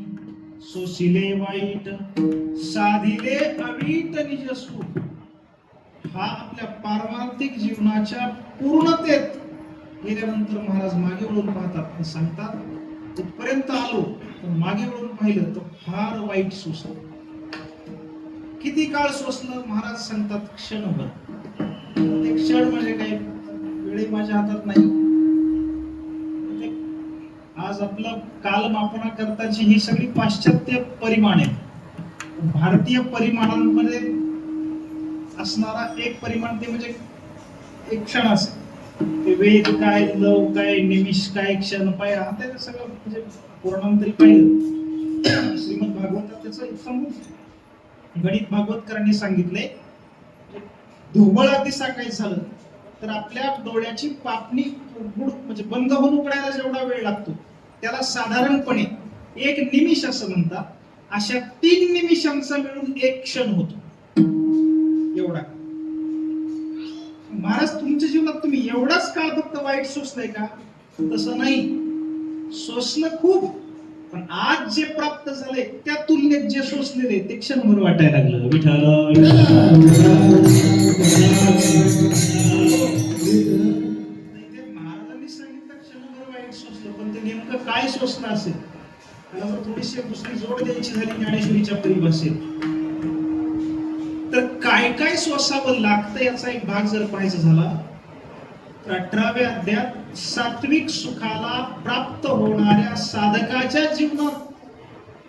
सोसिले वाईट साधिले अवीट निज सुख. हा आपल्या पारमार्थिक जीवनाच्या पूर्णतेत गेल्यानंतर महाराज मागे वळून पाहतात आणि सांगतात इथपर्यंत आलो पण मागे वळून पाहिलं तर फार वाईट सोसलं. किती काळ सोसलं महाराज सांगतात क्षणभर. ते क्षण म्हणजे काय वेळे माझ्या हातात नाही. आज आपलं कालमापना करताची ही सगळी पाश्चात्य परिमाण आहे. भारतीय परिमाणांमध्ये असणारा एक परिमाण ते म्हणजे एक क्षण असेल. ते वेद काय, लव काय, निमिष काय, क्षण काय, आता सगळं म्हणजे पुराणांतरी पाहिलं. श्रीमद भागवतात त्याचं समजून गणित भागवतकरांनी सांगितलंय. ढोबळ अगदी सांगायचं झालं तर आपल्या डोळ्याची पापणी म्हणजे बंद होऊन उघडायला जेवढा वेळ लागतो त्याला साधारणपणे एक निमिष असं म्हणतात. अशा 3 निमिषांचा मिळून एक क्षण होतो एवढा. महाराज तुमच्या जीवनात तुम्ही एवढाच काळ फक्त वाईट सोसलंय का? तसं नाही, सोसलं खूप. पण आज जे प्राप्त झालंय त्या तुलनेत जे सोसलेले ते क्षणभर वाटायला लागलं. महाराजांनी सांगितलं क्षणभर वाईट सोसलं पण ते नेमकं काय सोसलं असेल त्याला जर थोडीशी दुसरी जोड द्यायची झाली ज्ञानेश्वरीच्या परिभाषेत तर काय काय सोसावं लागतं याचा एक भाग जर पाहायचा झाला तर 18व्या अध्यायात सात्विक सुखाला प्राप्त होणाऱ्या साधकाच्या जीवनात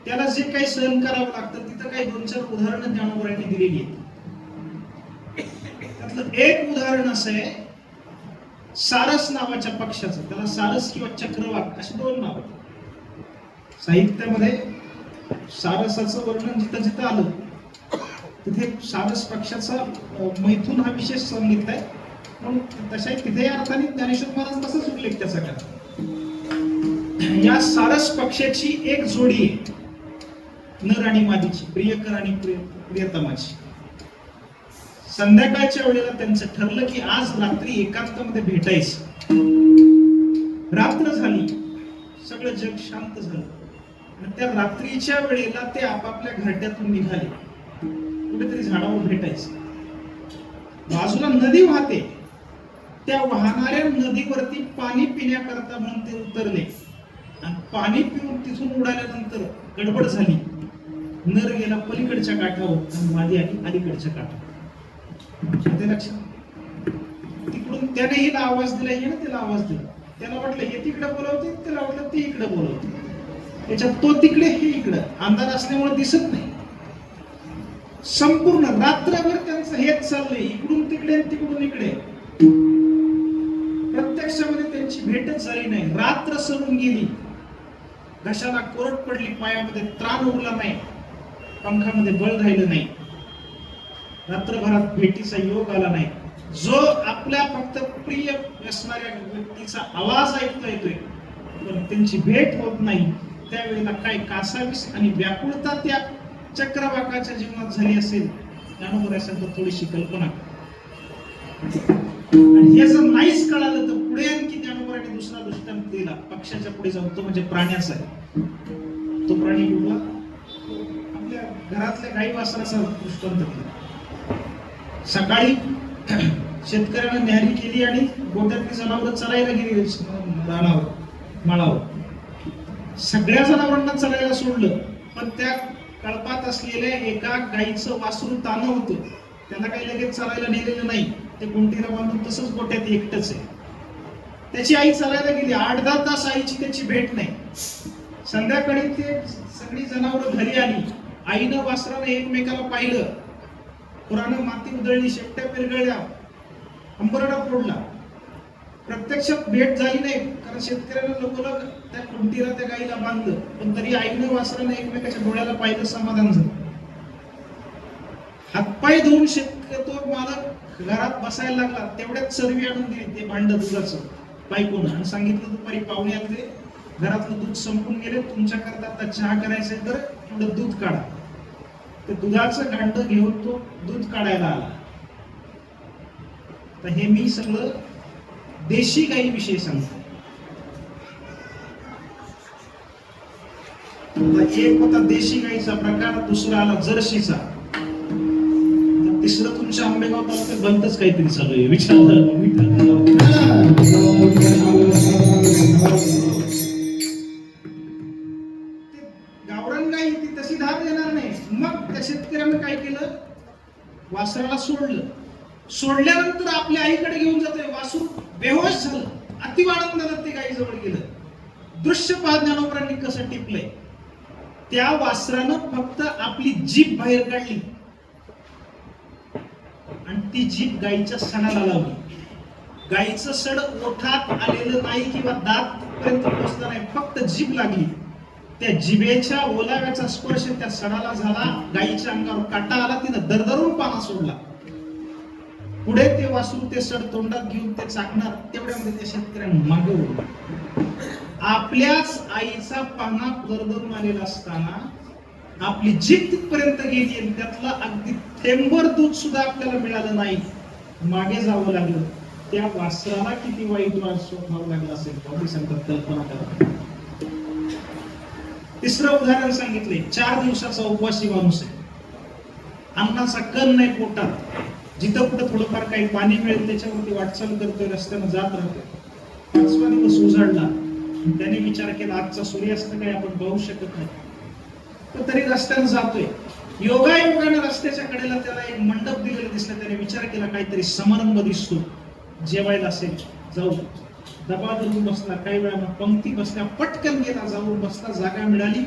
त्याला जे काही सहन करावं लागतं तिथं काही 2-4 उदाहरणं ज्ञानोबरांनी दिलेली आहेत. त्यातलं एक उदाहरण असं आहे सारस नावाच्या पक्षाचं. त्याला सारस किंवा चक्रवाक अशी 2 नाव आहेत. साहित्यामध्ये सारसाचं वर्णन जिथं जिथं आलं तिथे सारस पक्षाचा मैथून हा विशेष सांगितलाय. म्हणून तशा तिथे या अर्थाने ज्ञानेश्वर महाराज तसाच उल्लेख त्याचा करा. या सारस पक्षाची एक जोडी आहे नर आणि मादीची, प्रियकर आणि प्रियतमाची. संध्याकाळच्या वेळेला त्यांचं ठरलं की आज रात्री एकांतामध्ये भेटायचं. रात्र झाली, सगळं जग शांत झालं आणि त्या रात्रीच्या वेळेला ते आपापल्या घरट्यातून निघाले. कुठेतरी झाडावर भेटायचं. बाजूला नदी वाहते, त्या वाहणाऱ्या नदीवरती पाणी पिण्याकरता म्हणून ते उतरले आणि पाणी पिऊन तिथून उडाल्यानंतर गडबड झाली. नर गेला पलीकडच्या काठावर आणि मादी आली अलीकडच्या काठावर. ते लक्षात तिकडून त्याने हिला आवाज दिला, हिने त्याला आवाज दिला. त्याला वाटलं हे तिकडे बोलवते, त्याला वाटलं ते इकडे बोलवते. त्याच्यात तो तिकडे हे इकडे, अंधार असल्यामुळे दिसत नाही. संपूर्ण रात्रभर त्यांचं हेच चाललंय, इकडून तिकडे तिकडून इकडे. प्रत्यक्षामध्ये त्यांची भेटच झाली नाही. रात्र सरून गेली, घशाला कोरड पडली, पायामध्ये त्राण उरला नाही, पंखामध्ये बळ राहिलं नाही. रात्रभरात भेटीचा योग आला नाही. जो आपल्या फक्त प्रिय असणाऱ्या व्यक्तीचा आवाज ऐकता येतोय पण त्यांची भेट होत नाही, त्यावेळेला काय कासावीस आणि व्याकुळता त्या चक्रवाकाच्या जीवनात झाली असेल. ज्ञानोबरांसाठी थोडीशी कल्पना. आणि हे जर नाहीच कळालं तर पुढे आणखी ज्ञानोबरांनी दुसरा दृष्टांत दिला पक्षाच्या पुढे जाऊन, तो म्हणजे प्राण्याचा आहे. तो प्राणी कुठला? आपल्या घरातल्या गाई वासराचा दृष्टांत दिला. सकाळी शेतकऱ्यानं न्यारी केली आणि गोठ्यातली जनावरं चरायला गेली रानावर, माळावर. सगळ्या जनावरांना चरायला सोडलं, पण त्या कळपात असलेल्या एका गाईचं वासरू तानं होतं. त्याला काही लगेच चरायला नेलेलं नाही, ते कुंटीला बांधून तसंच गोठ्यात एकटंच आहे. त्याची आई चरायला गेली, 8-10 तास आईची त्याची भेट नाही. संध्याकाळी ते सगळी जनावरं घरी आली. आईनं वासरानं एकमेकाला पाहिलं, पुरानं माती उधळली, शेपट्या पिरगळल्या, अंबरडा फोडला. प्रत्यक्षात भेट झाली नाही, कारण शेतकऱ्यानं लोकं त्या कुंटीला त्या गाईला बांधलं, पण तरी आईनं वासरानं एकमेकाच्या डोळ्याला पाहिलं, समाधान झालं. हातपाय धुवून तो मालक घरात बसायला लागला. तेवढ्यात चरबी आणून दिली, ते भांड दुधाचं बायकोनं, आणि सांगितलं दुपारी पाहुणे आले, घरातलं दूध संपून गेले, तुमच्याकरता आता चहा करायचंय तर थोडं दूध काढा. ते दुधाचं भांड घेऊन तो दूध काढायला आला. तर हे मी सगळं देशी गाई विषयी सांगतो. एक होता देशी गाईचा प्रकार, दुसरा आला जर्सीचा, तिसरं तुमच्या आंबेगाव तालुक्यात बंदच काहीतरी चालू आहे. गावरान गाई ती तशी धार देणार नाही. मग त्या शेतकऱ्यानं काय केलं, वासराला सोडल्यानंतर आपल्या आईकडे घेऊन जातोय. वासरू बेहोश झालं, अतिआनंदात ते गाईजवळ गेलं. दृश्य पाहत ज्ञानोबरांनी कसं टिपलंय. त्या वासरानं फक्त आपली जीभ बाहेर काढली आणि ती जीभ गाईच्या सणाला लावली. गाईचं सड ओठात आलेलं नाही किंवा दात पर्यंत पोहोचलं नाही, फक्त जीभ लागली. त्या जिभेच्या ओलाव्याचा स्पर्श त्या सणाला झाला, गाईच्या अंगावर काटा आला, तिनं दरदरून पाना सोडला. पुढे ते वासरू ते सड तोंडात घेऊन ते चाकणार, तेवढ्यामध्ये त्या शेतकऱ्यानं मागे ओढलं. आपल्याच आईचा पाना दरदरून आलेला असताना आपली जीभ तिथपर्यंत गेली आणि त्यातलं अगदी थेंबर दूध सुद्धा आपल्याला मिळालं नाही, मागे जावं लागलं. त्या वासराला किती वाईट व्हावं लागलं असेल, बाबी सांगतात, कल्पना करा. तिसरं उदाहरण सांगितलंय, 4 दिवसाचा उपवासी माणूस आहे, अन्नाचा कण नाही पोटात, जिथं कुठं थोडंफार काही पाणी मिळेल त्याच्यावरती वाटचाल करतोय, रस्त्यानं जात राहतोय. 5वा दिवस उजाडला, त्याने विचार केला आजचा सूर्यास्त काही आपण पाहू शकत नाही, तर तरी रस्त्यानं जातोय. योगायोगाने रस्त्याच्या कडेला त्याला एक मंडप दिलेलं दिसलं. त्याने विचार केला काहीतरी समारंभ दिसतो, जेवायला असेल, जाऊ. डबा धरून बसला, काही वेळानं पंक्ती बसल्या, पटकन गेला, जाऊन बसला, जागा मिळाली.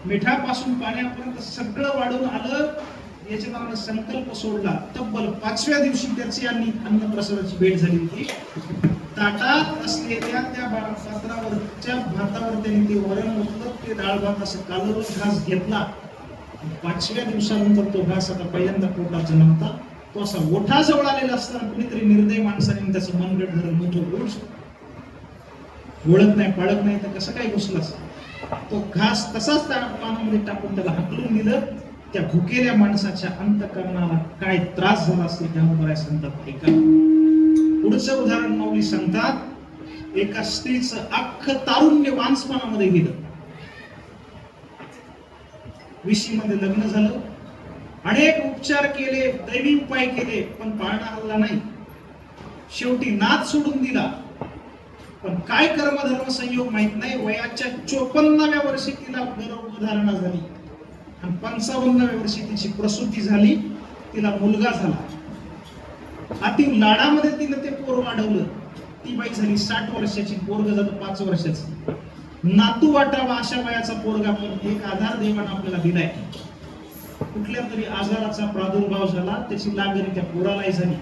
मिठापासून पाण्यापर्यंत सगळं वाढून आलं. याच्या नावानं संकल्प सोडला. तब्बल 5व्या दिवशी त्याची आणि अन्नप्रसादाची भेट झाली होती. ताटात असलेल्या त्या पात्रावरच्या भातावर त्यांनी ते वरण ओतलं, ते डाळ भात असं कालवून घास घेतला. 5व्या दिवसानंतर तो घास आता पहिल्यांदा पोटात जन्मता. तो असा ओठाजवळ आलेला असताना कुणीतरी निर्दय माणसाने त्याचं मनगट धरून मोठं ओढ, ओळख नाही पाळत नाही तर कसं काय घुसलास. तो घास तसाच त्या पानामध्ये टाकून त्याला हकलून दिलं. त्या भुकेल्या माणसाच्या अंतःकरणाला काय त्रास झाला असेल ज्ञानोबराय सांगतात. ऐका पुढचं उदाहरण माऊली सांगतात. एका स्त्रीचं अख्खं तारुण्य वांसपणामध्ये गेलं. 20 मध्ये लग्न झालं, अनेक उपचार केले, दैवी उपाय केले, पण पाळणा हल्ला नाही. शेवटी नाद सोडून दिला. पण काय कर्मधर्म संयोग माहित नाही. वयाच्या 54व्या वर्षी तिला गर्भधारणा झाली आणि 55व्या वर्षी तिची प्रसूती झाली. तिला मुलगा झाला. अति लाडामध्ये तिनं ते पोर वाढवलं. ती बाई झाली 60 वर्षाची, पोरग झालं 5 वर्षाचं. नातू वाटावा अशा वयाचा पोरगा, पण एक आधार देवानं आपल्याला दिलाय. कुठल्या तरी आजाराचा प्रादुर्भाव झाला, त्याची लागण त्या पोरालाही झाली.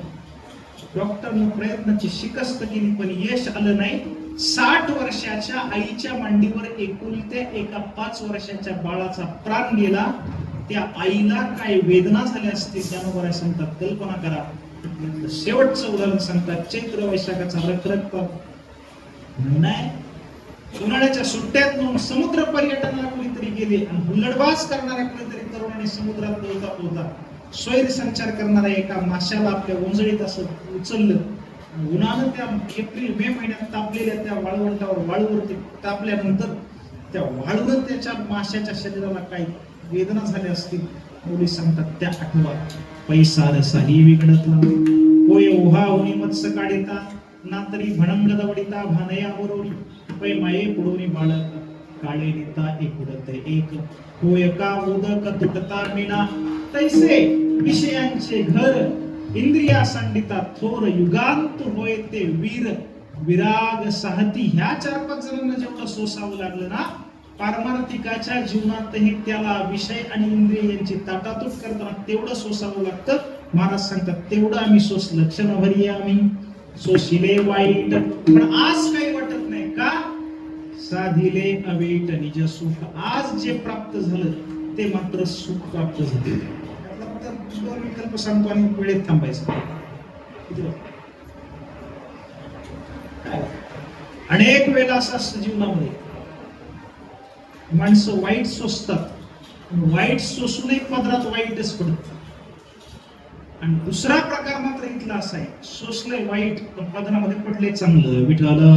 डॉक्टरनं प्रयत्नाची शिकस्त केली, पण यश आलं नाही. 60 वर्षाच्या आईच्या मांडीवर एकुलत्या एका 5 वर्षाच्या बाळाचा प्राण गेला. त्या आईला काय वेदना झाल्या असतील ज्ञानोबराय सांगतात. कल्पना करा. शेवटचं उदाहरण सांगतात. चैत्र वैशाखाचा रखरखता नाही. उन्हाळ्याच्या सुट्ट्यात म्हणून समुद्र पर्यटनाला कोणीतरी गेले आणि हुल्लडबाज करणाऱ्या कोणीतरी तरुणाने समुद्रात पोहता पोहता स्वैर संचार करणाऱ्या एका माशाला आपल्या ओंजळीत असं उचललं उन्हानं त्या एप्रिल मे महिन्यात तापलेल्या त्या वाळूवरती तापल्यानंतर त्या वाळूवर त्याच्या माशाच्या शरीराला काही वेदना झाल्या असतील. पोलीस सांगतात त्या आठवा पैसा रसाही विघडतला होय ओहा उनी मत्स्य काढिता ना तरी भणंग दवडिता भानया बरोडी पै माये पुढोनी बाळक काळे निता एक उडत एक होय का उदक तुटता मीना तैसे विषयांचे घर इंद्रिया संडिता थोर युगांत होय ते वीर विराग साहती. ह्या 4-5 जणांना जेवढं सोसावं लागलं ना, पारमार्थिकाच्या जीवनातही त्याला विषय आणि इंद्रिय यांची ताटातूट करताना तेवढं सोसावं लागतं. महाराज सांगतात तेवढं आम्ही सोसलं. क्षणभरी आम्ही सोशिले वाईट पण आज काही वाटत नाही का साधिले अवेट निज सुख. आज जे प्राप्त झालं ते मात्र सुख प्राप्त झाले. दोन विकल्प सांगतो आणि वेळेत थांबायचं. अनेक वेळा असं असतं जीवनामध्ये माणसं वाईट सोसतात, वाईट सोसूनही पदरात वाईटच पडत. आणि दुसरा प्रकार मात्र इथला असा आहे, सोसलंय वाईट पण पदरामध्ये पडले चांगलं. विठाला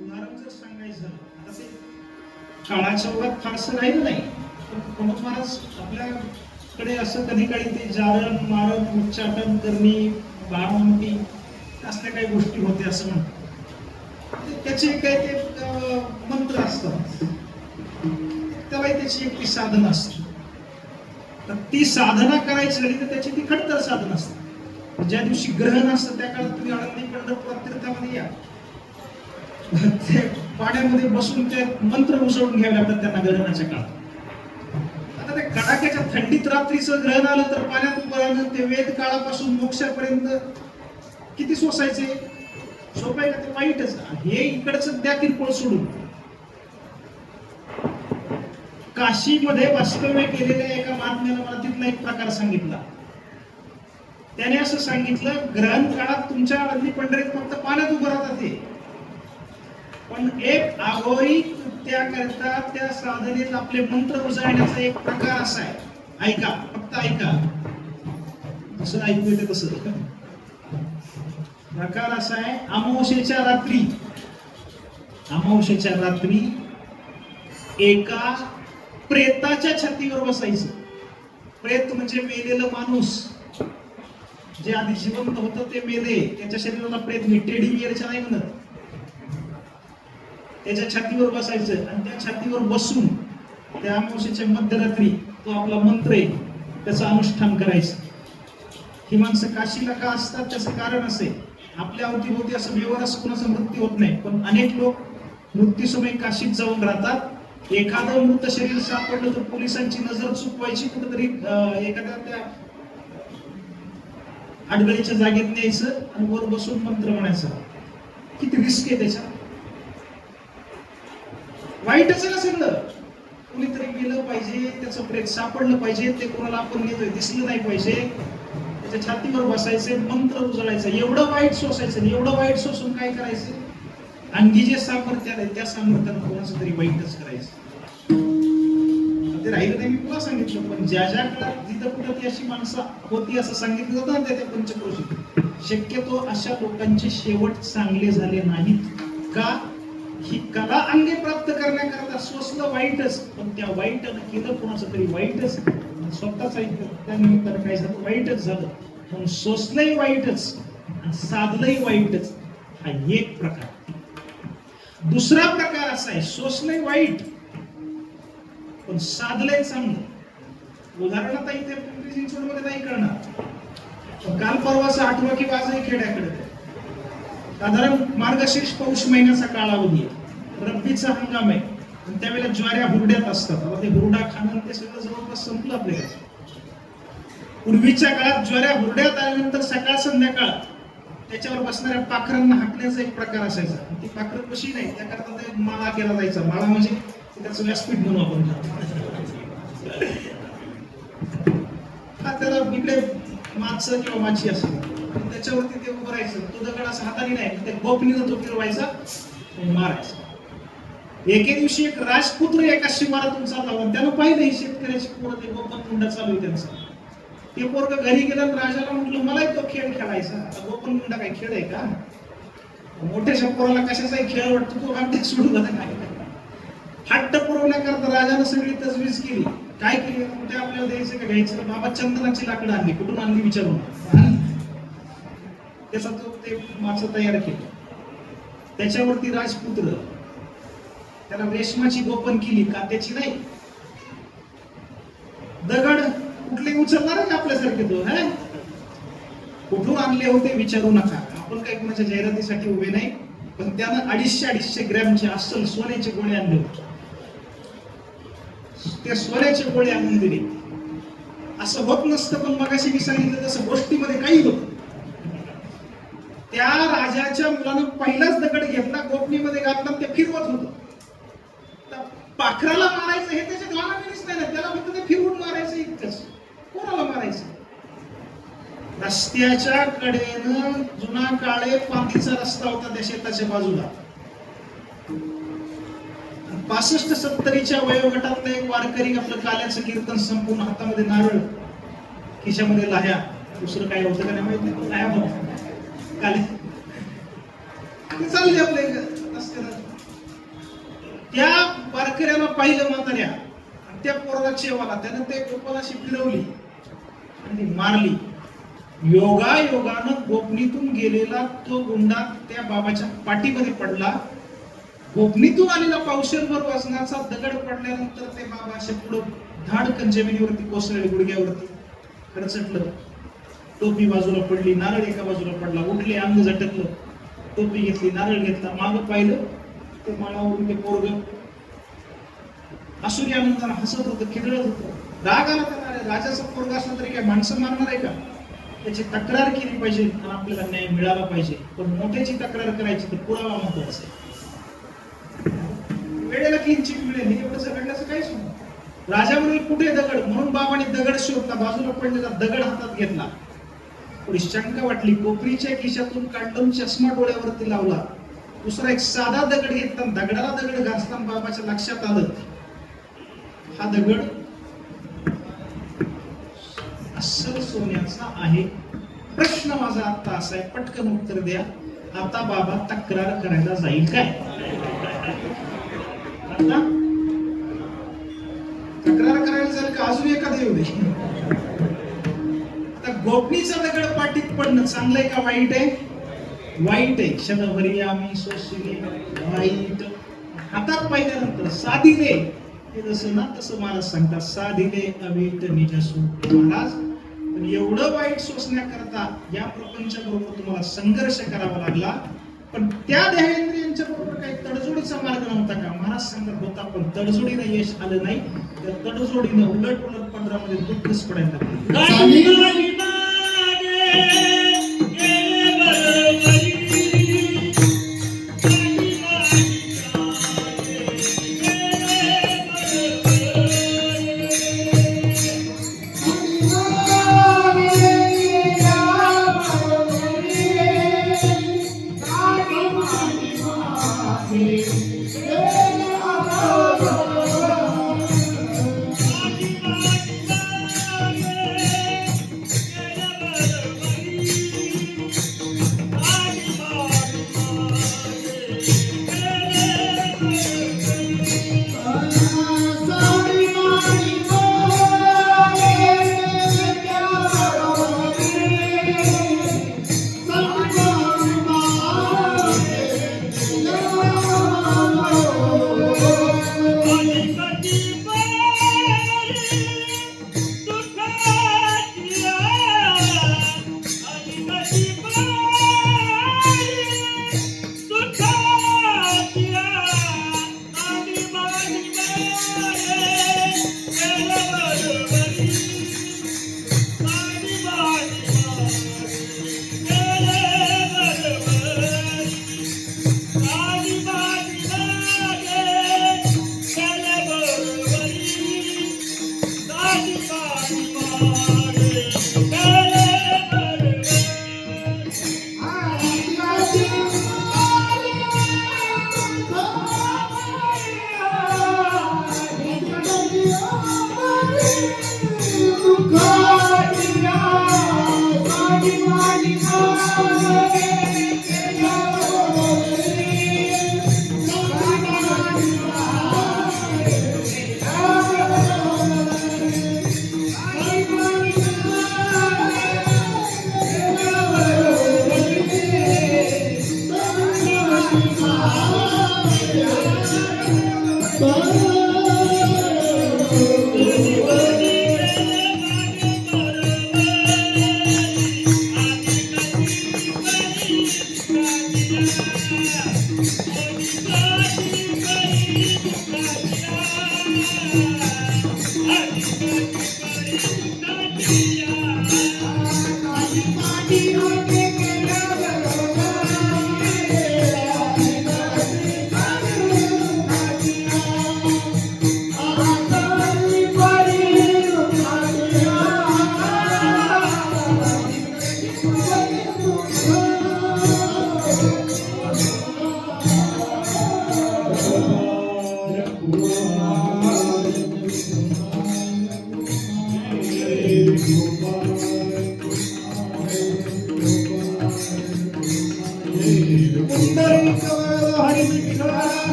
उदाहरण जर सांगायचं आता ते काळाच्या ओघात फारसं राहिलं नाही. पण महाराज आपल्याकडे असं कधी काळी ते जारण मारण उच्चाटन करणी बारामती असल्या काही गोष्टी होत्या असं म्हणतात. त्याचे काही ते मंत्र असतात, त्याला त्याची एक ती साधना असते. तर ती साधना करायची झाली तर त्याची ती खडतर साधना असते. ज्या दिवशी ग्रहण असतं त्या काळात तुम्ही आळंदी पंढरपुरात तीर्थामध्ये या, ते पाण्यामध्ये बसून ते मंत्र उसळून घ्यावे लागतात त्यांना ग्रहणाच्या काळात. आता त्या कडाक्याच्या थंडीत रात्रीचं ग्रहण आलं तर पाण्यात उभं राहणं ते वेद काळापासून मोक्षापर्यंत किती सोसायचे? सोपं आहे का? ते वाईटच. हे इकडचं द्या किरकोळ सोडून काशीमध्ये वास्तव्य केलेल्या एका महात्म्यानं मला तिथला एक प्रकार सांगितला. त्याने असं सांगितलं, ग्रहण काळात तुमच्या आळंदी पंढरीत फक्त पाण्यात उभं राहतात ते, पण एक आघोरी त्याकरता त्या साधनेत आपले मंत्र उजळण्याचा एक प्रकार असा आहे. ऐका, फक्त ऐका, कसं ऐकू येते तसं. प्रकार असा आहे, अमावस्येच्या रात्री एका प्रेताच्या छातीवर बसायचं. प्रेत म्हणजे मेलेलं माणूस, जे आधी जिवंत होतं ते मेले, त्याच्या शरीराला प्रेत मी टेडी बियरच्या नाही म्हणत. त्याच्या छातीवर बसायचं आणि त्या छातीवर बसून त्या अमावस्येच्या मध्यरात्री तो आपला मंत्र आहे त्याचं अनुष्ठान करायचं. ही माणसं काशीला का असतात त्याचं कारण असे, आपल्या अवतीभोवती असं व्यवहार कोणाचा मृत्यू होत नाही, पण अनेक लोक मृत्यूसमयी काशीत जाऊन राहतात. एखादं मृत शरीर सापडलं तर पोलिसांची नजर चुकवायची, कुठेतरी एखाद्या त्या आडगळीच्या जागेत न्यायचं आणि वर बसून मंत्र म्हणायचं. किती रिस्क आहे त्याच्या. वाईटच ना सगळं. कुणीतरी गेलं पाहिजे, त्याचं प्रेत सापडलं पाहिजे, ते कोणाला आपण नेतोय दिसलं नाही पाहिजे, त्याच्या छातीवर बसायचे, मंत्र उजळायचं. एवढं वाईट सोसायचं. एवढं वाईट सोसून काय करायचं, अंगी जे सामर्थ्य आलंय त्या सामर्थ्यानं कोणाचं तरी वाईटच करायचं. ते राहिलं नाही मी तुला सांगितलं, पण ज्या ज्या काळात जिथं कुठं ती अशी माणसं होती असं सांगितलं जातं ना त्या पंचक्रोशीत, शक्यतो अशा लोकांचे शेवट चांगले झाले नाहीत. का? ही कला अंगे प्राप्त करण्याकरता सोसलं वाईटच, पण त्या वाईटानं केलं कोणाचं तरी वाईटच, स्वतःच ऐकलं त्या निमित्तानं काय झालं, वाईटच झालं. पण सोसलंही वाईटच आणि साधलंही वाईटच. हा एक प्रकार. दुसरा प्रकार असा आहे, सोसलंय वाईट पण साधलंय चांगलं. उदाहरण आता इथे पिंपरी चिंचवडमध्ये नाही करणार, काल परवाचा 8वा किंवा आजही खेड्याकडे साधारण मार्गशीर्ष पौष महिन्याचा कालावधी आहे, रब्बीचा हंगाम आहे आणि त्यावेळेला ज्वाऱ्या हुरड्यात असतात. आता ते हुरडा खाणं ते सगळं जवळपास संपलं आपल्याकडे. पूर्वीच्या काळात ज्वाऱ्या हुरड्यात आल्यानंतर सकाळ संध्याकाळ त्याच्यावर बसणाऱ्या पाखरांना हाकण्याचा एक प्रकार असायचा. ती पाखरं कशी नाही त्याकरता ते माळा केला जायचा. माळा म्हणजे त्याचं व्यासपीठ म्हणून आपण त्याला इकडे मागचं किंवा माची असं त्याच्यावरती ते उभं राहायचं. तो दगड असं हाताने नाही, ते गोपनीनं तो फिरवायचा मारायचा. एके दिवशी एक राजपुत्र एका शिवारातून चालला होता. त्यानं पाहिलं ही शेतकऱ्याची पोरं ते गोपन गुंडा चालू आहे त्यांचा. ते पोरग घरी गेलं आणि राजाला म्हटलं मलाही तो खेळ खेळायचा. आता गोपन गुंडा काही खेळ आहे का? मोठ्याशा पोराला कशाचाही खेळ वाटतो तो हट्ट सोडून नाही. हट्ट पुरवण्याकरता राजानं सगळी तजवीज केली. काय केली? कुठे आपल्याला द्यायचं का घ्यायचं? बाबा चंदनाची लाकडं आणली. कुठून आणली विचारून. त्याचा तो ते माचं तयार केलं. त्याच्यावरती राजपुत्र त्याला रेशमाची गोपन केली, कात्याची नाही. दगड कुठले उचलणार आहे आपल्यासारखे तो है? कुठून आणले होते विचारू नका. आपण काही कोणाच्या जाहिरातीसाठी उभे नाही. पण त्यानं 250-250 ग्रॅमचे अस्सल सोन्याचे गोळे आणले होते. ते सोन्याचे गोळे आणून दिले. असं होत नसतं, पण मगाशी मी सांगितलं तसं गोष्टीमध्ये काही होत. त्या राजाच्या मुलानं पहिलाच दगड घेतला, गोपनीमध्ये घातला, ते फिरवत होतं. पाखराला मारायचं हे त्याच्या ध्यानानेच नाही ना, त्याला फक्त ते फिरवून मारायचं इतकंच. कोणाला मारायचं? रस्त्याच्या कडेनं जुना काळे पांदीचा रस्ता होता त्या शेताच्या बाजूला. 65-70च्या वयोगटातलं एक वारकरी आपलं काल्याचं कीर्तन संपूर्ण, हातामध्ये नारळ, खिशामध्ये लाह्या, दुसरं काय होतं का नाही माहित नाही, लाह्या म्हणून काल्या चालले आपले रस्त्यानं. त्या वारकऱ्याला पाहिलं म्हाताऱ्या, त्या पोराला चेवाला. त्यानं ते गोपालाशी फिरवली आणि ती मारली. योगायोगानं गोपनीतून गेलेला तो गुंडा त्या बाबाच्या पाठीमध्ये पडला. गोपनीतून आलेला पावशेरभर वजनाचा दगड पडल्यानंतर ते बाबा असे पुढं धाडकन जमिनीवरती कोसळले, गुडघ्यावरती खरचटलं. टोपी बाजूला पडली, नारळ एका बाजूला पडला. उठले, अंग झटकलं, टोपी घेतली, नारळ घेतला, मागं पाहिलं ते माळावरून ते पोरग असुरी आनंदानं हसत होतं, खिदळत होतं. राग आला त्याला. राजाचा पोरगा असला तरी काय माणसं मारणार आहे का? त्याची तक्रार केली पाहिजे आणि आपल्याला न्याय मिळाला पाहिजे. पण मोठ्याची तक्रार करायची तर पुरावा महत्वाचा आहे. वेळेला किंचित मिळेल हे एवढं झगडण्याचं काहीच नाही. राजा म्हणून कुठे दगड? म्हणून बाबाने दगड शोधला. बाजूला पडलेला दगड हातात घेतला. थोडी शंका वाटली. कोपरीच्या खिशातून काढून चष्मा डोळ्यावरती लावला. दुसरा एक साधा दगड घेतला. दगडाला दगड घासताना बाबाच्या लक्षात आलं हा दगड अस्सल सोन्याचा आहे. प्रश्न माझा आता असा आहे, पटकन उत्तर द्या. आता बाबा तक्रार करायला जाईल काय? आता तक्रार करायला जाईल का? अजून एखादं येऊ दे. आता गोपनीचा दगड पाठीत पडणं चांगलं आहे का वाईट आहे? वाईट आहे. क्षणभरी आम्ही सोशिले वाईट. हातात पाहिल्यानंतर साधिले, हे जसं ना तसं महाराज सांगतात, साधिले अवीट निजसू. महाराज पण एवढं वाईट सोसण्याकरता या प्रपंचाबरोबर तुम्हाला संघर्ष करावा लागला. पण त्या देहेंद्रियांच्या बरोबर काही तडजोडीचा मार्ग नव्हता का? महाराज सांगत होता, पण तडजोडीनं यश आलं नाही. त्या तडजोडीनं उलट 15 मध्ये दुःखच पडायला लागलं.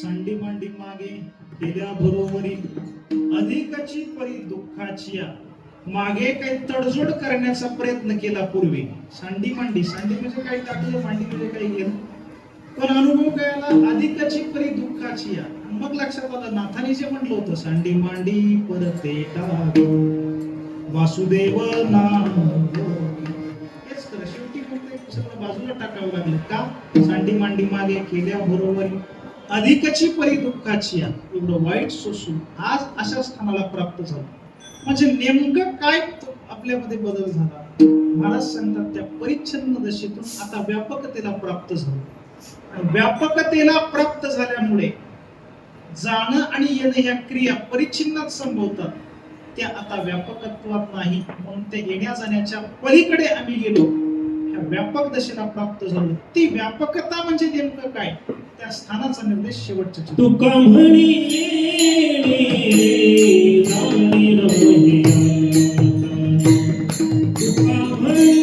सांडी मांडी मागे गेल्या बरोबरी अधिकची परी दुःखाची मागे काही तडजोड करण्याचा प्रयत्न केला पूर्वी. सांडी म्हणजे काही टाकलं, मांडी म्हणजे काही गेलं, पण अनुभव काय आला, अधिकची परी दुःखाची. मग लक्षात आलं नाथाने जे म्हटलं होतं, सांडी मांडी परते वासुदेव नाम. हेच खरं, शेवटी फक्त एक सगळं बाजूला टाकावं लागलं. का? सांडी मांडी मागे केल्या बरोबरी अधिकची परी दुःखाची. एवढं वाईट सोसून आज अशा स्थानाला प्राप्त झालं. म्हणजे नेमकं काय आपल्यामध्ये बदल झाला? महाराज सांगतात त्या परिच्छिन्न दशेतून आता व्यापकतेला प्राप्त झालो. आणि व्यापकतेला प्राप्त झाल्यामुळे जाणं आणि येणं ह्या क्रिया परिच्छिन्नात संभवतात, त्या आता व्यापकत्वात नाही, म्हणून ते येण्या जाण्याच्या पलीकडे आम्ही गेलो, ह्या व्यापक दशेला प्राप्त झालो. ती व्यापकता म्हणजे नेमकं काय, त्या स्थानाचा निर्देश शेवटच्या तुका म्हणी जाणी रही, तुका म्हणी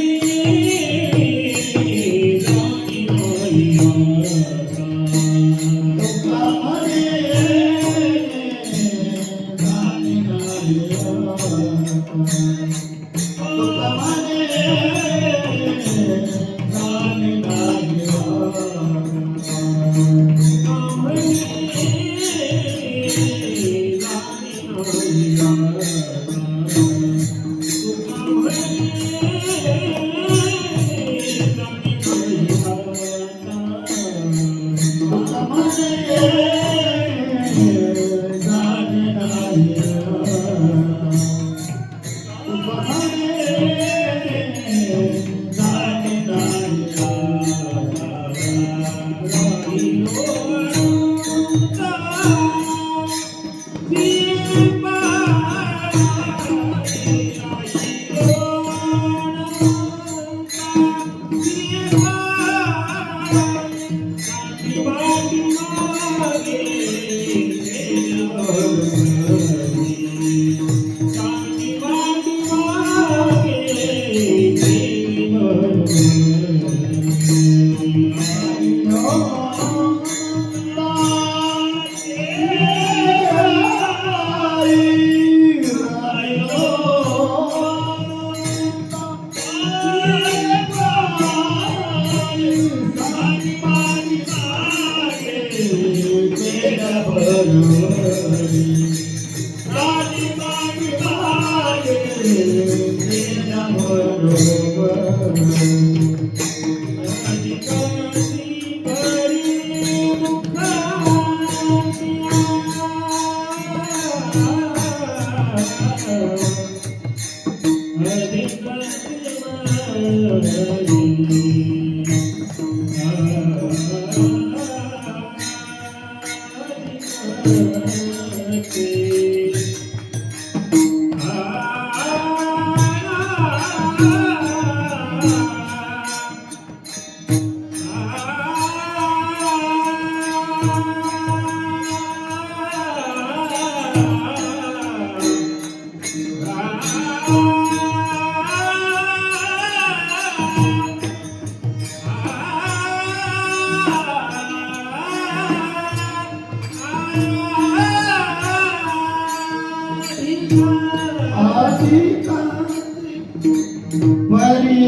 परी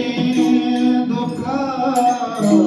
दुखाजिया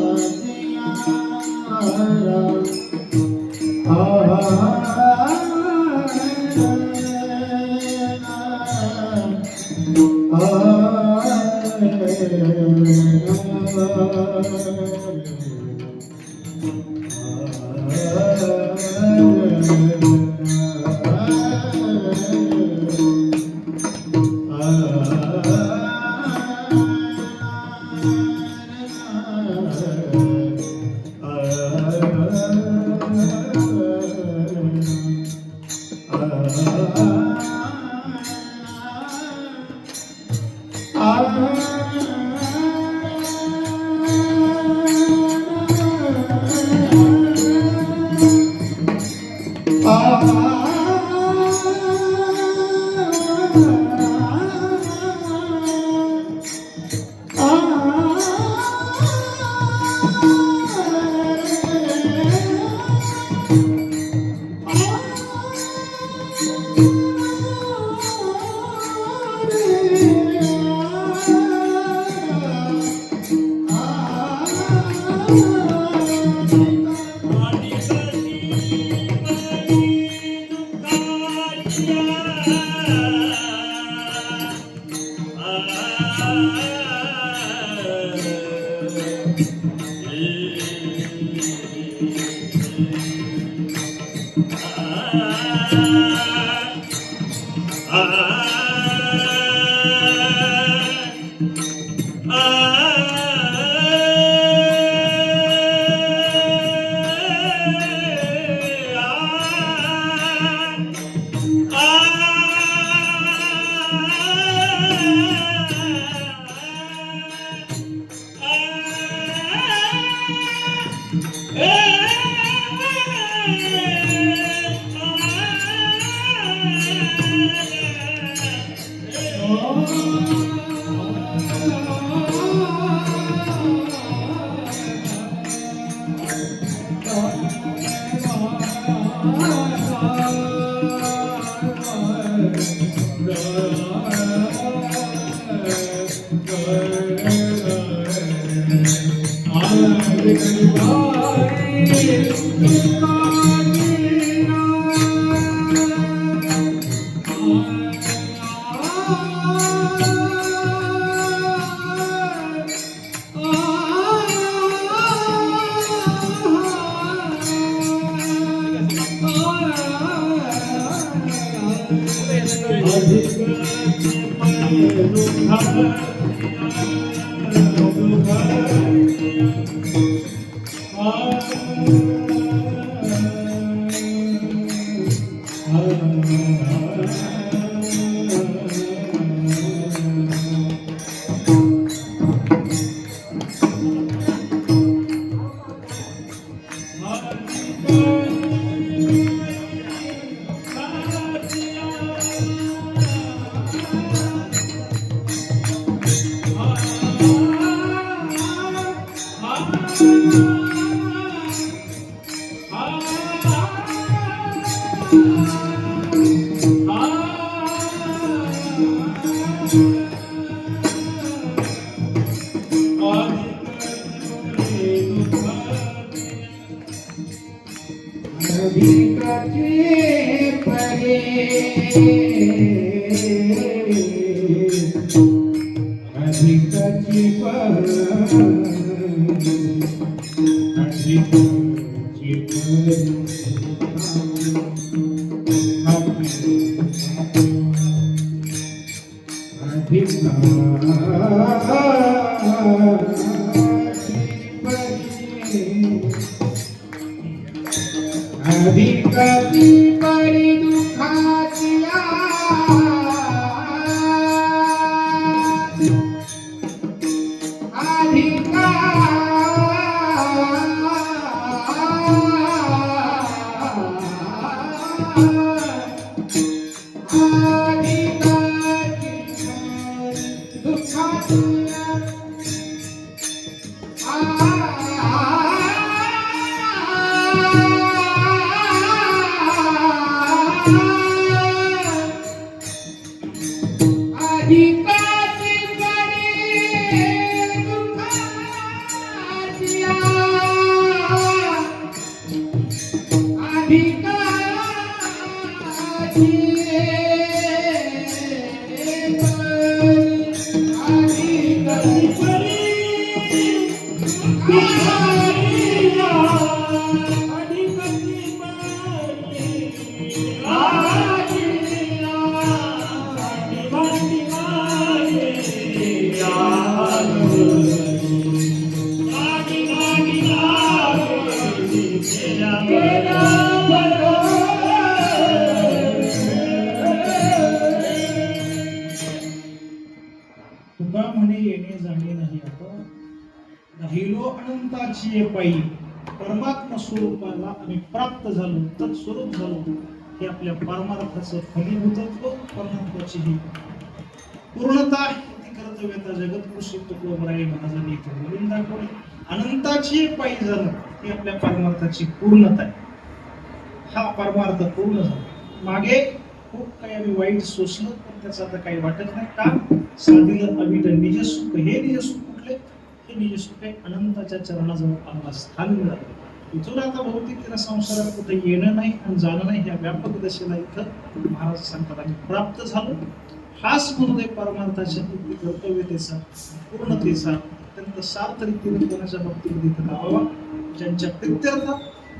आदिक अधिकाची परी अधिकाची अधिकाची परी दुःखाची तुका म्हणे येणे जाणे नाही आता राहिलो अनंताची पायी परमात्मा स्वरूपाला आम्ही प्राप्त झालो तत्स्वरूप झालो हे आपल्या परमार्थाचं फलीभूतत्व परमात्म्याची ही पूर्णता ती कर्तव्यता जगतकृषी तुकोबराय महाराजांनी इथे बोलून दाखवली. अनंताची पायी झालं ही आपल्या परमार्थाची पूर्णता आहे. हा परमार्थ पूर्ण झाला. मागे खूप काही आम्ही वाईट सोसलं पण त्याचं आता काही वाटत नाही. का साधीलं अविट निजसुख. हे निजसुख कुठले? हे निजसुख आहे अनंताच्या चरणाजवळ आम्हाला स्थान मिळालं. इथून आता भौतिक संसारात कुठे येणं नाही आणि जाणं नाही. ह्या व्यापक दशेला इथं महाराज सांगतात आम्ही प्राप्त झालो. हाच म्हणून परमार्थाच्या कर्तव्यतेचा पूर्णतेचा अत्यंत सार्थ रीतीने कोणाच्या बाबतीमध्ये इथं लावावा. ज्यांच्या प्रित्यर्थ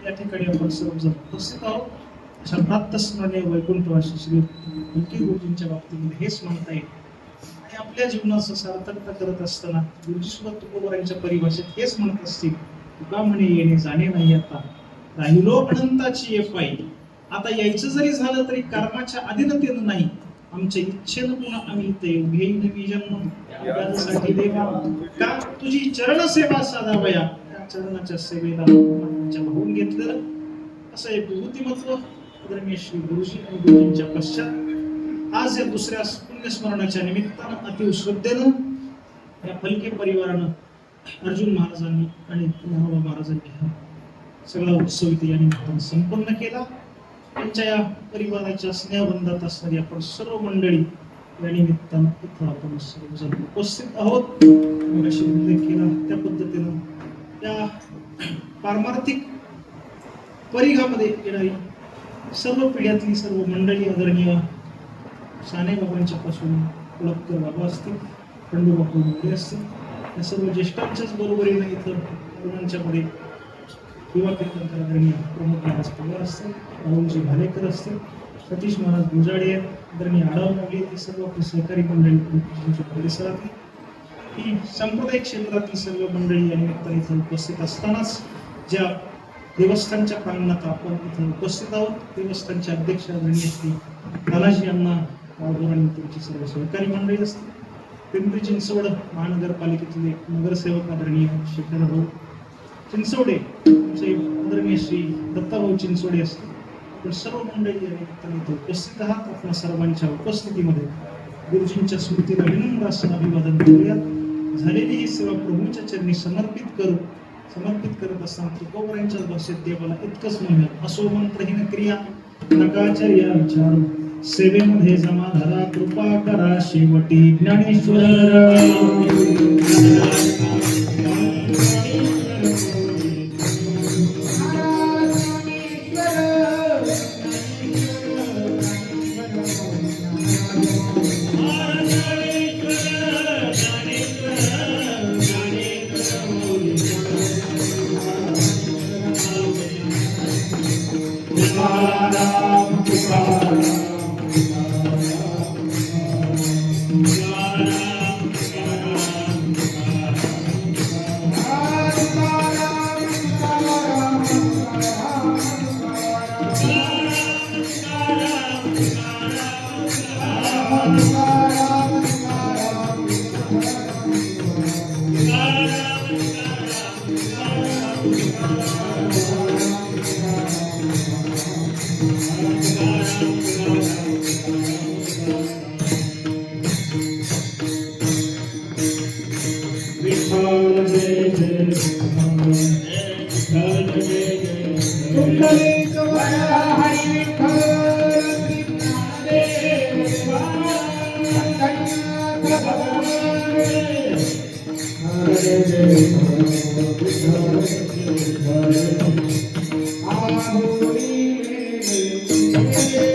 या ठिकाणी आपण सर्वजण उपस्थित आहोत. अशा प्राप्तस्मरणीय वैकुंठवासी श्री हलकी गुरुजींच्या बाबतीमध्ये हेच म्हणता येईल. आणि आपल्या जीवनाचं सार्थकता करत असताना गुरुजी सुद्धा तुकोबरायांच्या परिभाषेत हेच म्हणत असतील. तुका म्हणे येणे जाणे नाही आता राहिलो अनंताची ये पायी. आता यायचं जरी झालं तरी कर्माच्या अधीनतेनं नाही आमच्या इच्छेनं पुन्हा आम्ही इथे घेईन मी जन्म त्यासाठी देवा. का तुझी चरण सेवा साधावया. त्या चरणाच्या सेवेला होऊन घेतलेलं असं एक विभूतिमत्व आदरणीय श्री गुरुजी आणि गुरुजींच्या पश्चात आज या दुसऱ्या पुण्यस्मरणाच्या निमित्तानं अति श्रद्धेनं या फलके परिवारानं अर्जुन महाराजांनी आणि ज्ञानोबा महाराजांनी हा सगळा उत्सव इथे या निमित्तानं संपन्न केला. त्यांच्या या परिवाराच्या स्नेहबंधात असणारी आपण सर्व मंडळी या निमित्तानं इथं आपण सर्वजण उपस्थित आहोत. मगाशी उल्लेख केला त्या पद्धतीनं त्या पारमार्थिक परिघामध्ये येणारी सर्व पिढ्यातली सर्व मंडळी आदरणीय साने बाबांच्या पासून कुळपकर बाबा असतील, खंडू बापू मोरे असतील, या सर्व ज्येष्ठांच्याच बरोबरीने इथं तरुणांच्या मध्ये युवा कीर्तनकार आदरणीय प्रमुख महाराज पवार असतील, राहुलजी भालेकर असतील, सतीश महाराज गुजाडे, आदरणीय आढाव लागले, ती सर्व आपली सहकारी मंडळी परिसरातली ही सांप्रदायिक क्षेत्रातील सर्व मंडळी या निमित्ताने इथं उपस्थित असतानाच ज्या देवस्थानच्या प्रांगणात आपण इथं उपस्थित आहोत, देवस्थानचे अध्यक्ष आदरणीय श्री तानाजी अण्णा गावडोरांनी त्यांची सर्व सहकारी मंडळी असतील, पिंपरी चिंचवड महानगरपालिकेतले नगरसेवक आदरणीय शेखर भाऊ चिंचवडे, आमचे आदरणीय श्री दत्ताभाऊ चिंचवडे असतील, आपण सर्व मंडळी या निमित्ताने इथं उपस्थित आहात. आपल्या सर्वांच्या उपस्थितीमध्ये गुरुजींच्या स्मृतीला विनम्र असं अभिवादन करूयात. झालेली ही सेवा प्रभूंच्या चरणी समर्पित करत असताना तुकोबरायांच्या भाषेत देवाला इतकंच म्हणूयात. असो मंत्रहीन क्रिया नकाचार्या विचार सेवेमध्ये जमा धरा कृपा करा शेवटी ज्ञानेश्वर. विठ्ठल जय जय विठ्ठल जय जय कुंडलिकवण हरी विठ्ठल श्री ज्ञानदेव संतनाथ भगवान जय जय विठ्ठल आहुरी जय